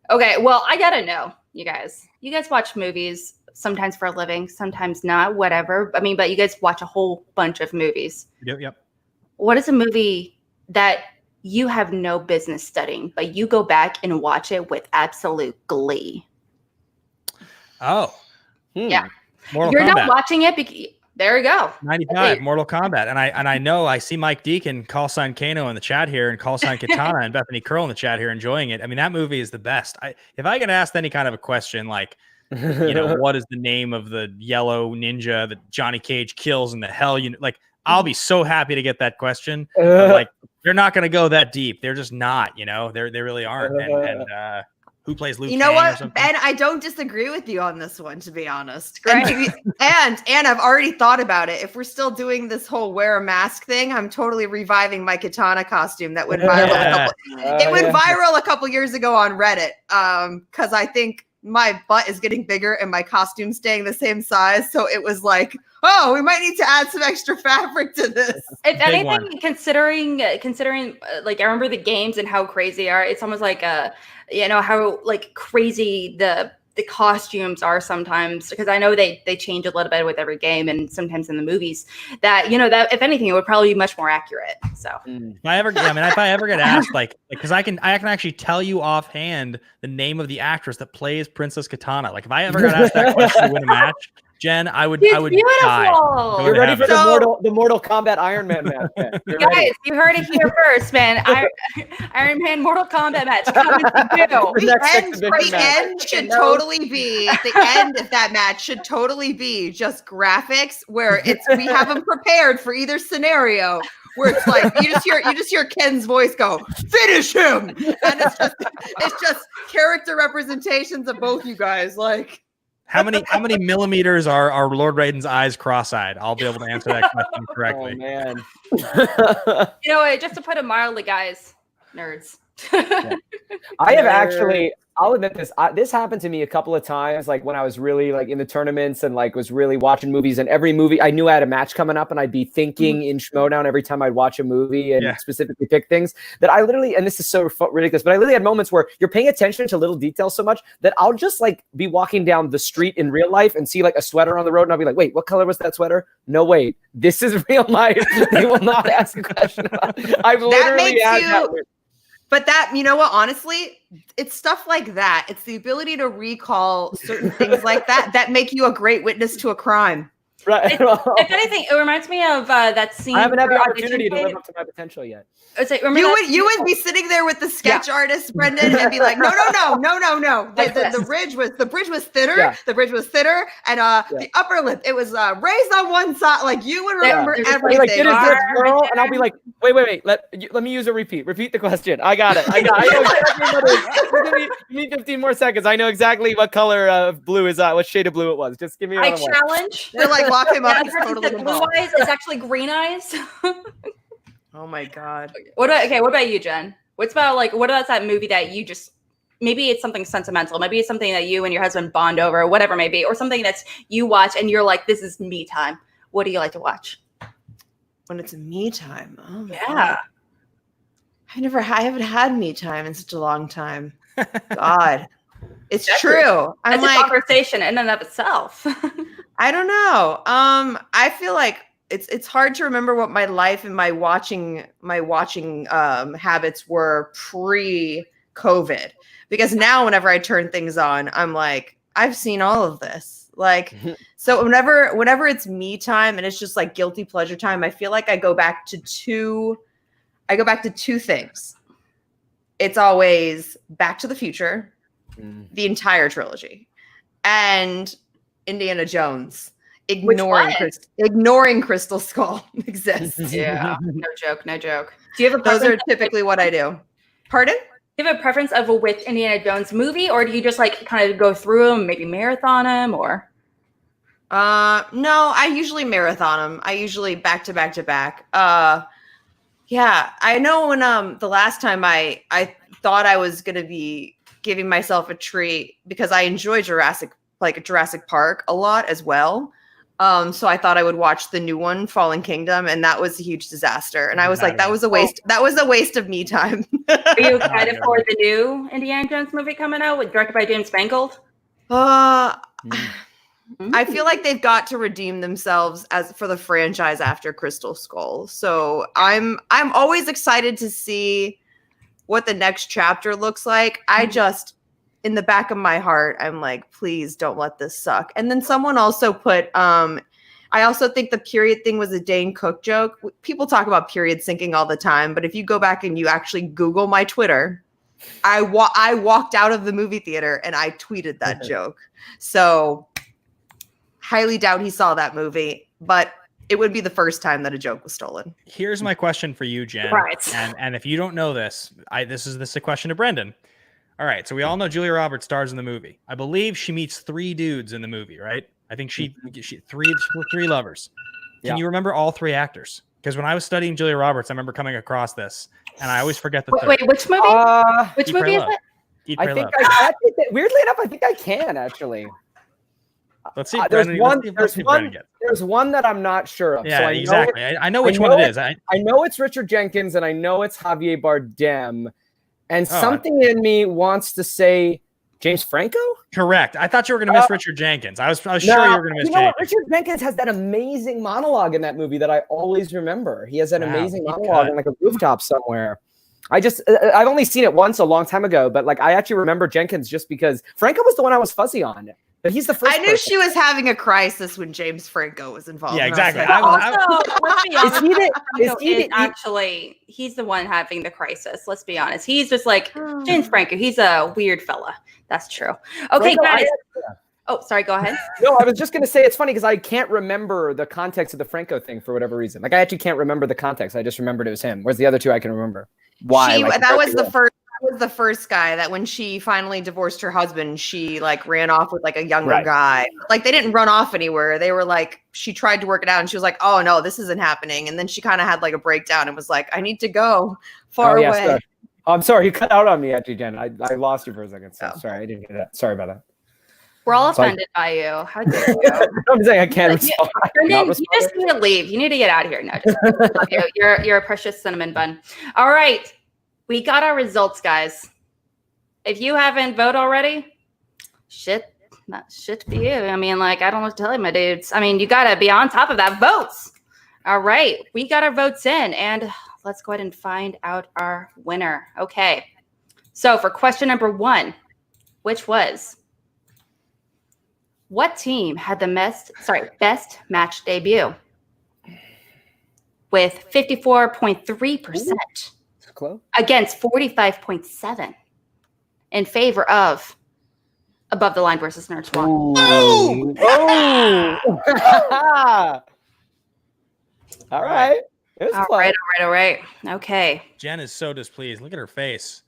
Speaker 1: Okay. Well, I gotta know, you guys. You guys watch movies. Sometimes for a living, sometimes not, whatever. I mean, but you guys watch a whole bunch of movies.
Speaker 4: Yep.
Speaker 1: What is a movie that you have no business studying, but you go back and watch it with absolute glee?
Speaker 4: Oh.
Speaker 1: Yeah.
Speaker 4: Mortal
Speaker 1: You're
Speaker 4: Kombat.
Speaker 1: not watching it because there you go.
Speaker 4: 95, Mortal Kombat. And I know I see Mike Deacon, call sign Kano in the chat here, and call sign Katana and Bethany Curl in the chat here enjoying it. I mean, that movie is the best. If I get asked any kind of a question like, you know, what is the name of the yellow ninja that Johnny Cage kills in the hell? You know, like, I'll be so happy to get that question. But, like, they're not going to go that deep. They're just not, you know, they really aren't. And who plays Liu
Speaker 2: You know
Speaker 4: Kang or
Speaker 2: what,
Speaker 4: something?
Speaker 2: Ben? I don't disagree with you on this one, to be honest.
Speaker 1: Great.
Speaker 2: And I've already thought about it. If we're still doing this whole wear a mask thing, I'm totally reviving my katana costume that went viral. Viral a couple years ago on Reddit. Because I think my butt is getting bigger and my costume staying the same size. So it was like, oh, we might need to add some extra fabric to this.
Speaker 1: If anything, considering like I remember the games and how crazy they are, it's almost like how like crazy the costumes are sometimes, because I know they change a little bit with every game and sometimes in the movies, that that if anything it would probably be much more accurate. So
Speaker 4: if I ever get asked because I can actually tell you offhand the name of the actress that plays Princess Katana. Like if I ever got asked that question to win a match, Jen, I would die.
Speaker 3: You're ready for the Mortal Kombat Iron Man match.
Speaker 1: Guys, you heard it here first, man. Iron Man Mortal Kombat match coming to you.
Speaker 2: The end should totally be the end of that match should totally be just graphics where we have them prepared for either scenario. Where it's like you just hear Ken's voice go, finish him, and it's just character representations of both you guys. Like
Speaker 4: how many millimeters are Lord Raiden's eyes cross-eyed? I'll be able to answer that question correctly.
Speaker 3: Oh man.
Speaker 1: You know what? Just to put it mildly, guys, nerds.
Speaker 3: I have actually. I'll admit this. This happened to me a couple of times, like when I was really like in the tournaments and like was really watching movies. And every movie, I knew I had a match coming up, and I'd be thinking in Schmoedown every time I'd watch a movie and specifically pick things that I literally. And this is so ridiculous, but I literally had moments where you're paying attention to little details so much that I'll just like be walking down the street in real life and see like a sweater on the road, and I'll be like, "Wait, what color was that sweater? No, wait, this is real life." They will not ask a question about it. I've literally had that.
Speaker 2: But that, you know what, honestly, it's stuff like that. It's the ability to recall certain things like that make you a great witness to a crime.
Speaker 3: Right.
Speaker 1: If anything, it reminds me of that scene.
Speaker 3: I haven't had the opportunity to live up to my potential yet.
Speaker 1: It's like,
Speaker 2: you would be sitting there with the sketch artist, Brendan, and be like, no. The bridge was thinner.
Speaker 3: Yeah.
Speaker 2: The bridge was thinner, and the upper lip, it was raised on one side. Like you would remember everything.
Speaker 3: Like, it is this girl, and I'll be like, wait. Let me use a repeat. Repeat the question. I got it. I know exactly. Give me 15 more seconds. I know exactly what color of blue is what shade of blue it was. Just give me another one.
Speaker 1: Challenge.
Speaker 2: They're like, lock him up. He's totally
Speaker 1: blue eyes. It's actually green eyes.
Speaker 2: Oh my god.
Speaker 1: What about you, Jen? What about that movie that you just, maybe it's something sentimental, maybe it's something that you and your husband bond over, or whatever it may be, or something that's you watch and you're like, this is me time. What do you like to watch?
Speaker 2: When it's me time. Oh my
Speaker 1: God.
Speaker 2: I haven't had me time in such a long time. God. It's true.
Speaker 1: I'm like, a conversation in and of itself.
Speaker 2: I don't know. I feel like it's hard to remember what my life and my watching habits were pre-COVID, because now whenever I turn things on, I'm like, I've seen all of this. Like, so whenever it's me time and it's just like guilty pleasure time, I feel like I go back to two things. It's always Back to the Future, the entire trilogy, and Indiana Jones. Ignoring Crystal Skull exists.
Speaker 1: Yeah, no joke. Do you have a
Speaker 2: Those are typically what I do. Pardon?
Speaker 1: Do you have a preference of which Indiana Jones movie, or do you just like kind of go through them, maybe marathon them, or?
Speaker 2: No, I usually marathon them. I usually back to back. Yeah, I know when the last time I thought I was gonna be giving myself a treat, because I enjoy Jurassic Park a lot as well. So I thought I would watch the new one, Fallen Kingdom, and that was a huge disaster. And I was like, that was a waste. That was a waste of me time.
Speaker 1: Are you excited for the new Indiana Jones movie coming out, directed by James Mangold?
Speaker 2: I feel like they've got to redeem themselves for the franchise after Crystal Skull. So I'm always excited to see what the next chapter looks like. I just, in the back of my heart, I'm like, please don't let this suck. And then someone also put, I also think the period thing was a Dane Cook joke. People talk about period syncing all the time, but if you go back and you actually Google my Twitter, I walked out of the movie theater and I tweeted that joke. So highly doubt he saw that movie, but it would be the first time that a joke was stolen.
Speaker 4: Here's my question for you, Jen.
Speaker 1: Right.
Speaker 4: And if you don't know this, this is a question to Brendan. All right, so we all know Julia Roberts stars in the movie. I believe she meets 3 dudes in the movie, right? I think she three lovers. Can you remember all 3 actors? Because when I was studying Julia Roberts, I remember coming across this, and I always forget the third.
Speaker 1: Wait, which movie? Which movie is it?
Speaker 4: Eat, Pray,
Speaker 3: I think
Speaker 4: Love.
Speaker 3: weirdly enough, I think I can actually.
Speaker 4: Let's see.
Speaker 3: There's
Speaker 4: Brendan gets.
Speaker 3: There's one that I'm not sure of.
Speaker 4: Yeah,
Speaker 3: so
Speaker 4: exactly. I know which one it is.
Speaker 3: I know it's Richard Jenkins, and I know it's Javier Bardem, and something in me wants to say James Franco.
Speaker 4: Correct. I thought you were going to miss Richard Jenkins. I was sure you were going to miss Jenkins.
Speaker 3: Richard Jenkins has that amazing monologue in that movie that I always remember. He has an amazing monologue on like a rooftop somewhere. I've only seen it once a long time ago, but like I actually remember Jenkins just because Franco was the one I was fuzzy on. But he's the first.
Speaker 2: I knew she was having a crisis when James Franco was involved.
Speaker 4: Yeah, exactly.
Speaker 1: Let's be honest, he's the one having the crisis. Let's be honest. He's just like James Franco. He's a weird fella. That's true. Okay, guys. Oh, sorry. Go ahead.
Speaker 3: No, I was just going to say it's funny because I can't remember the context of the Franco thing for whatever reason. Like I actually can't remember the context. I just remembered it was him. Whereas the other 2 I can remember. Why?
Speaker 2: That was the first guy that when she finally divorced her husband, she like ran off with like a younger guy. Like they didn't run off anywhere. They were like, she tried to work it out and she was like, oh no, this isn't happening. And then she kind of had like a breakdown and was like, I need to go far away.
Speaker 3: Sorry. I'm sorry. You cut out on me actually, Jen. I lost you for a second. So sorry. I didn't get that. Sorry about that.
Speaker 1: We're all offended by you. How dare you?
Speaker 3: I'm saying I can't respond.
Speaker 1: You just need to leave. You need to get out of here. No, just you're a precious cinnamon bun. All right. We got our results, guys. If you haven't voted already, shit for you. I mean, like, I don't know what to tell you, my dudes. I mean, you got to be on top of that. Votes. All right. We got our votes in, and let's go ahead and find out our winner. Okay. So for question number 1, which was, what team had the best match debut? With 54.3%.
Speaker 3: Close.
Speaker 1: Against 45.7 in favor of Above the Line versus Nerds 1.
Speaker 3: All right.
Speaker 1: All right. Okay.
Speaker 4: Jen is so displeased. Look at her face.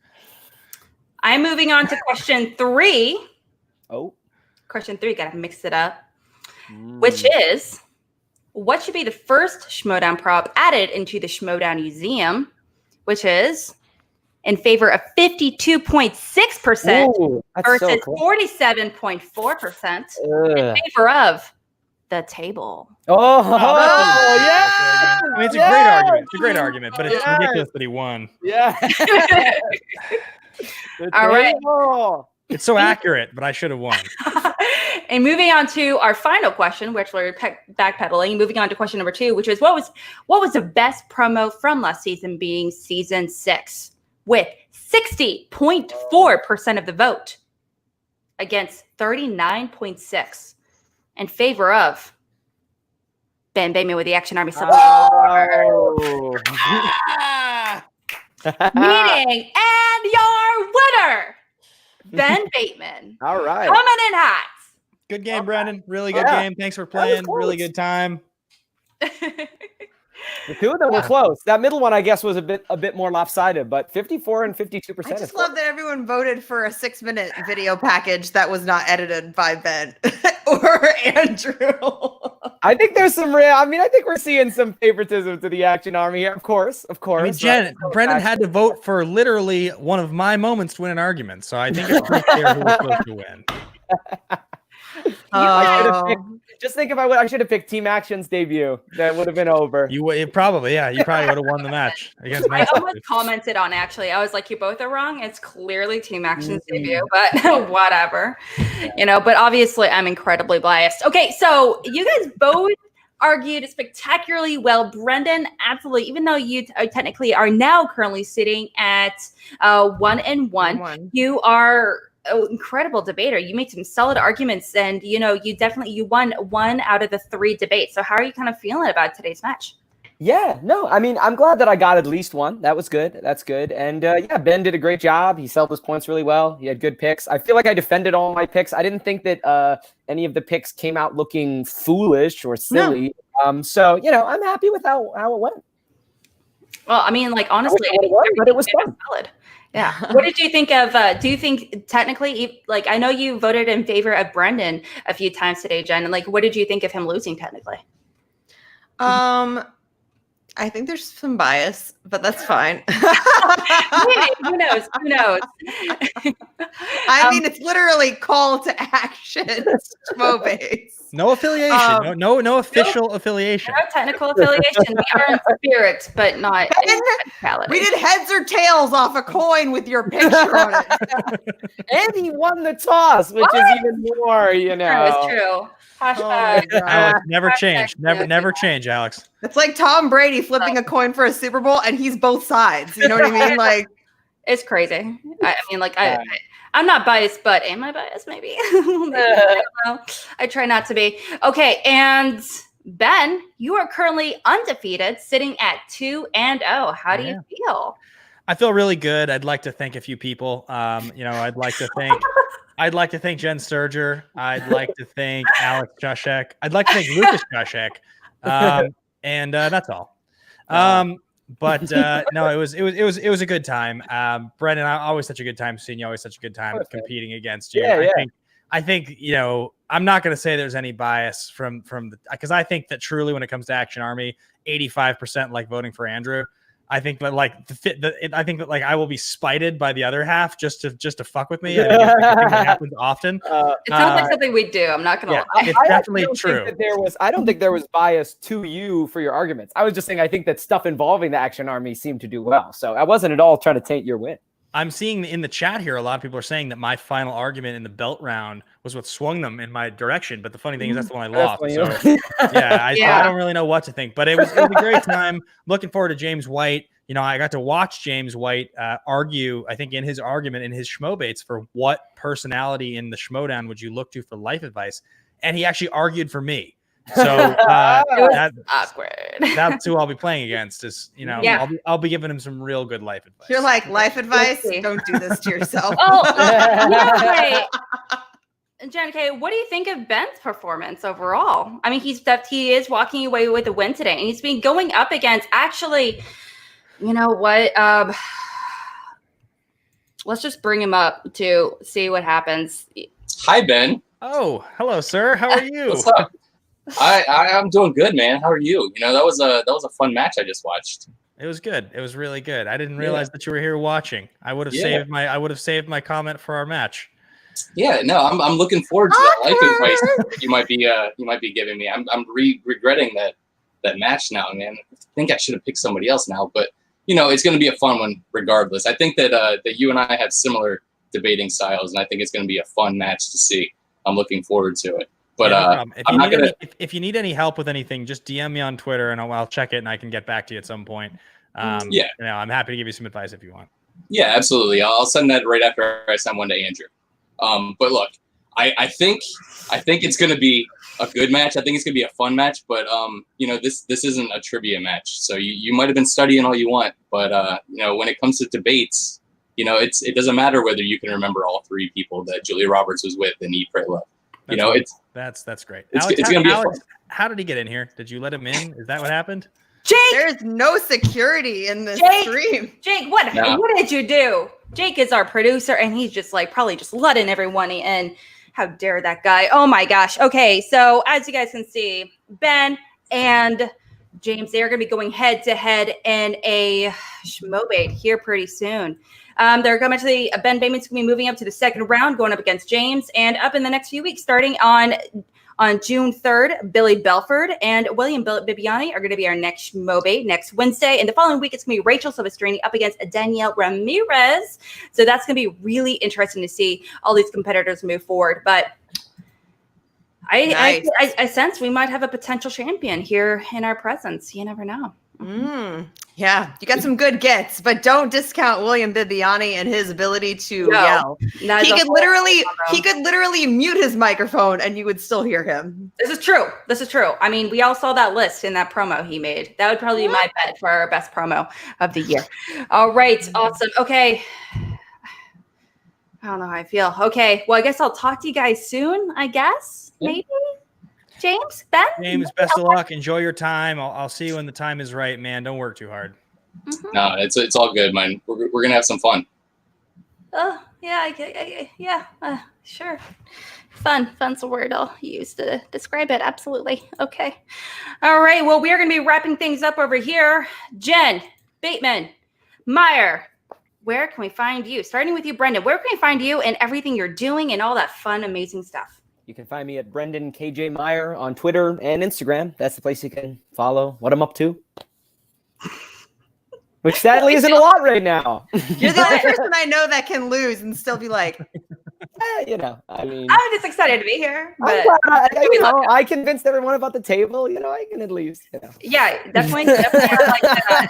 Speaker 1: I'm moving on to question 3.
Speaker 3: Oh.
Speaker 1: Question 3, gotta mix it up. Which is, what should be the first Schmoedown prop added into the Schmoedown Museum? Which is in favor of 52.6% versus 47.4% in favor of the table.
Speaker 3: Yeah.
Speaker 4: I mean, it's a great argument. It's a great argument, but it's ridiculous that he won.
Speaker 3: Yeah.
Speaker 1: All right.
Speaker 4: It's so accurate, but I should have won.
Speaker 1: And moving on to our final question, which we're backpedaling, moving on to question number 2, which is what was the best promo from last season, being season 6, with 60.4% of the vote against 39.6% in favor of Ben Bateman with the Action Army song. Meeting and your winner, Ben Bateman.
Speaker 3: All right.
Speaker 1: Coming in hot.
Speaker 4: Good game, Brendan. Really good game. Thanks for playing. Really good time.
Speaker 3: The 2 of them were close. That middle one, I guess, was a bit more lopsided, but 54 and 52%.
Speaker 2: I just love that everyone voted for a 6-minute video package that was not edited by Ben or Andrew.
Speaker 3: I think there's some I think we're seeing some favoritism to the Action Army here. Of course.
Speaker 4: I mean, Jen, Brendan had to vote for literally one of my moments to win an argument, so I think it's pretty clear who was supposed to win.
Speaker 3: Just think if I should have picked Team Action's debut. That would have been over.
Speaker 4: You probably would have won the match against.
Speaker 1: I almost commented on actually. I was like, you both are wrong. It's clearly Team Action's debut, but whatever. But obviously I'm incredibly biased. Okay, so you guys both argued spectacularly well. Brendan, absolutely. Even though you technically are now currently sitting at 1-1, you are incredible debater. You made some solid arguments, and you won 1 out of the 3 debates. So how are you kind of feeling about today's match?
Speaker 3: Yeah, no, I mean, I'm glad that I got at least 1. That was good. That's good. And Ben did a great job. He sold his points really well. He had good picks. I feel like I defended all my picks. I didn't think that any of the picks came out looking foolish or silly. So I'm happy with how it went.
Speaker 1: Well, I mean, like honestly,
Speaker 3: but it was fun.
Speaker 1: Solid. Yeah. What did you think of? Do you think technically, like I know you voted in favor of Brendan a few times today, Jen, and like, what did you think of him losing technically?
Speaker 2: I think there's some bias, but that's fine.
Speaker 1: Hey, who knows? Who knows?
Speaker 2: I mean, it's literally call to action. Schmoebates.
Speaker 4: No affiliation. No official affiliation.
Speaker 1: No technical affiliation. We are in spirit, but not in technicality.
Speaker 2: We did heads or tails off a coin with your picture on it.
Speaker 3: And he won the toss, which is even more,
Speaker 1: It's true. Hashtag.
Speaker 4: Alex, never change. Never change, Alex.
Speaker 2: It's like Tom Brady flipping a coin for a Super Bowl, and he's both sides. You know what I mean? Like,
Speaker 1: it's crazy. I mean, like I'm not biased, but am I biased? Maybe. I try not to be. Okay, and Ben, you are currently undefeated, sitting at 2-0. How do you feel?
Speaker 4: I feel really good. I'd like to thank a few people. I'd like to thank Jenn Sterger. I'd like to thank Alex Juszek. I'd like to thank Lucas Juszek. And that's all. But no, it was a good time. Brendan, always such a good time seeing you. Always such a good time competing against you. I think I'm not going to say there's any bias from because I think that truly when it comes to Action Army, 85% like voting for Andrew. I think that I will be spited by the other half just to fuck with me. I think that happens often.
Speaker 1: It sounds like something we do. I'm not gonna lie.
Speaker 4: It's definitely true.
Speaker 3: I don't think there was bias to you for your arguments. I was just saying I think that stuff involving the Action Army seemed to do well. So I wasn't at all trying to taint your win.
Speaker 4: I'm seeing in the chat here, a lot of people are saying that my final argument in the belt round was what swung them in my direction. But the funny thing is that's the one I lost. So I don't really know what to think, but it was a great time. Looking forward to James White. I got to watch James White argue, I think in his argument in his Schmoebates for what personality in the Schmoedown would you look to for life advice. And he actually argued for me. So that's
Speaker 1: awkward.
Speaker 4: That's who I'll be playing against I'll be giving him some real good life advice.
Speaker 2: You're like, life advice? Don't do this to yourself.
Speaker 1: Jen, what do you think of Ben's performance overall? I mean, he is walking away with a win today, and he's been going up against actually, you know what? Let's just bring him up to see what happens.
Speaker 5: Hi, Ben.
Speaker 4: Oh, hello, sir. How are you?
Speaker 5: What's up? I'm doing good, man. How are you? That was a fun match I just watched.
Speaker 4: It was good. It was really good. I didn't realize that you were here watching. I would have saved my comment for our match.
Speaker 5: Yeah, no, I'm looking forward to that life advice you might be giving me. I'm regretting that match now, man. I think I should have picked somebody else now, but it's going to be a fun one regardless. I think that you and I have similar debating styles, and I think it's going to be a fun match to see. I'm looking forward to it. But
Speaker 4: if you need any help with anything, just DM me on Twitter, and I'll check it, and I can get back to you at some point. I'm happy to give you some advice if you want.
Speaker 5: Yeah, absolutely. I'll send that right after I send one to Andrew. But look, I think it's going to be a good match. I think it's going to be a fun match. But this isn't a trivia match, so you might have been studying all you want, but when it comes to debates, it doesn't matter whether you can remember all three people that Julia Roberts was with in Eat, Pray, Love.
Speaker 4: That's great.
Speaker 5: It's
Speaker 4: Alex,
Speaker 5: going to be fun.
Speaker 4: How did he get in here? Did you let him in? Is that what happened?
Speaker 1: Jake,
Speaker 2: there's no security in this stream.
Speaker 1: Jake, what did you do? Jake is our producer, and he's just probably just letting everyone in. How dare that guy? Oh my gosh. Okay, so as you guys can see, Ben and James, they are going to be going head to head in a Schmoebate here pretty soon. They're going to Ben Bateman's going to be moving up to the second round, going up against James, and up in the next few weeks, starting on June 3rd, Billy Belford and William Bibiani are going to be our next Schmoebate next Wednesday. And the following week, it's going to be Rachel Silvestrini up against Danielle Ramirez. So that's going to be really interesting to see all these competitors move forward. But I sense we might have a potential champion here in our presence. You never know.
Speaker 2: Yeah, you got some good gets, but don't discount William Bibiani and his ability to yell. He could literally mute his microphone and you would still hear him.
Speaker 1: This is true. I mean, we all saw that list in that promo he made. That would probably be my bet for our best promo of the year. All right, awesome. Okay. I don't know how I feel. Okay, well, I guess I'll talk to you guys soon, I guess, maybe. James, Ben?
Speaker 4: James, best of luck. Enjoy your time. I'll see you when the time is right, man. Don't work too hard.
Speaker 5: No, it's all good, man. We're gonna have some fun.
Speaker 1: Oh, yeah, sure. Fun's a word I'll use to describe it. Absolutely. Okay. All right. Well, we are going to be wrapping things up over here. Jenn, Bateman, Meyer, where can we find you? Starting with you, Brendan. Where can we find you and everything you're doing and all that fun, amazing stuff?
Speaker 3: You can find me at Brendan KJ Meyer on Twitter and Instagram. That's the place you can follow what I'm up to. Which sadly isn't a lot right now.
Speaker 2: You're the only person I know that can lose and still be like,
Speaker 3: I mean,
Speaker 1: I'm just excited to be here. But
Speaker 3: I convinced everyone about the table. I can at least.
Speaker 1: Yeah, definitely like that.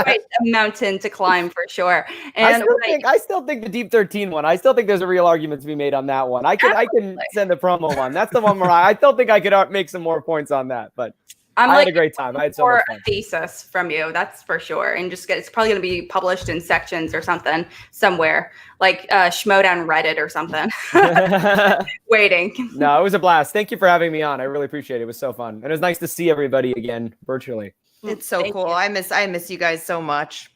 Speaker 1: Quite a mountain to climb for sure. And
Speaker 3: I still think the Deep 13 one. I still think there's a real argument to be made on that one. I can send the promo one. That's the one where I still think I could make some more points on that. But I had a great time. I had so much fun.
Speaker 1: A thesis from you, that's for sure. And it's probably going to be published in sections or something somewhere, like Schmoedown Reddit or something. Waiting.
Speaker 3: No, it was a blast. Thank you for having me on. I really appreciate it. It was so fun. And it was nice to see everybody again virtually.
Speaker 2: It's so cool. I miss you guys so much.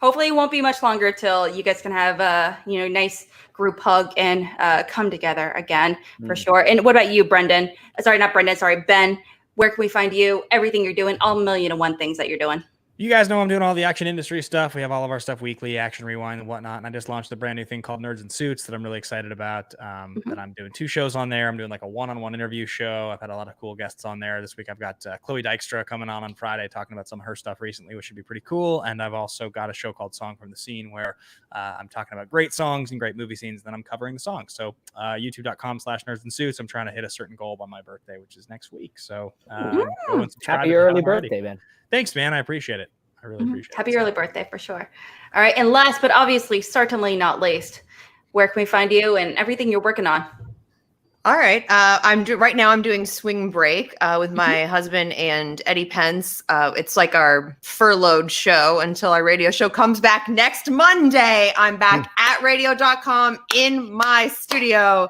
Speaker 1: Hopefully it won't be much longer till you guys can have a nice group hug and come together again for sure. And what about you, Brendan? Sorry, not Brendan. Sorry, Ben. Where can we find you? Everything you're doing, all 1,000,001 things that you're doing.
Speaker 4: You guys know I'm doing all the action industry stuff. We have all of our stuff weekly, Action Rewind and whatnot. And I just launched a brand new thing called Nerds in Suits that I'm really excited about. That I'm doing 2 shows on there. I'm doing like a one-on-one interview show. I've had a lot of cool guests on there. This week I've got Chloe Dykstra coming on Friday talking about some of her stuff recently, which should be pretty cool. And I've also got a show called Song from the Scene where I'm talking about great songs and great movie scenes. Then I'm covering the songs. So youtube.com/Nerds in Suits. I'm trying to hit a certain goal by my birthday, which is next week. So go and subscribe.
Speaker 3: Happy early birthday, Ben.
Speaker 4: Thanks, man. I appreciate it. I really appreciate it.
Speaker 1: Happy early birthday for sure. All right. And last, but obviously certainly not least, where can we find you and everything you're working on?
Speaker 2: All right. Right now I'm doing Swing Break with my husband and Eddie Pence. It's like our furloughed show until our radio show comes back next Monday. I'm back at radio.com in my studio.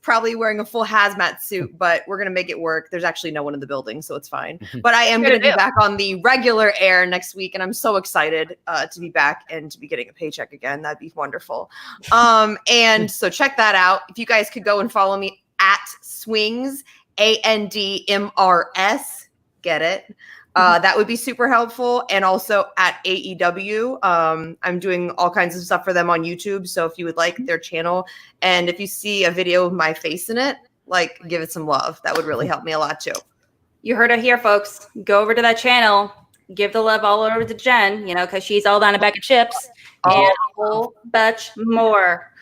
Speaker 2: Probably wearing a full hazmat suit, but we're going to make it work. There's actually no one in the building, so it's fine. But I am going to be back on the regular air next week, and I'm so excited to be back and to be getting a paycheck again. That'd be wonderful. And so check that out. If you guys could go and follow me at Swings, ANDMRS, get it? That would be super helpful. And also at AEW, I'm doing all kinds of stuff for them on YouTube. So if you would like their channel, and if you see a video of my face in it, give it some love. That would really help me a lot too.
Speaker 1: You heard it here, folks. Go over to that channel. Give the love all over to Jenn, because she's all down a bag of chips and a whole bunch more.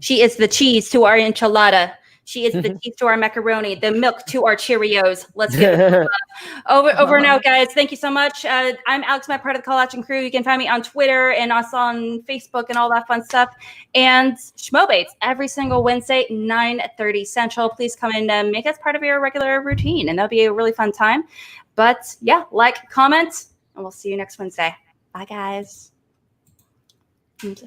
Speaker 1: She is the cheese to our enchilada. She is the cheese to our macaroni, the milk to our Cheerios. Let's get it over and out, guys. Thank you so much. I'm Alex, my part of the Call Action crew. You can find me on Twitter and also on Facebook and all that fun stuff. And Schmoebates every single Wednesday, 9:30 Central. Please come and make us part of your regular routine, and that'll be a really fun time. But yeah, comment, and we'll see you next Wednesday. Bye, guys.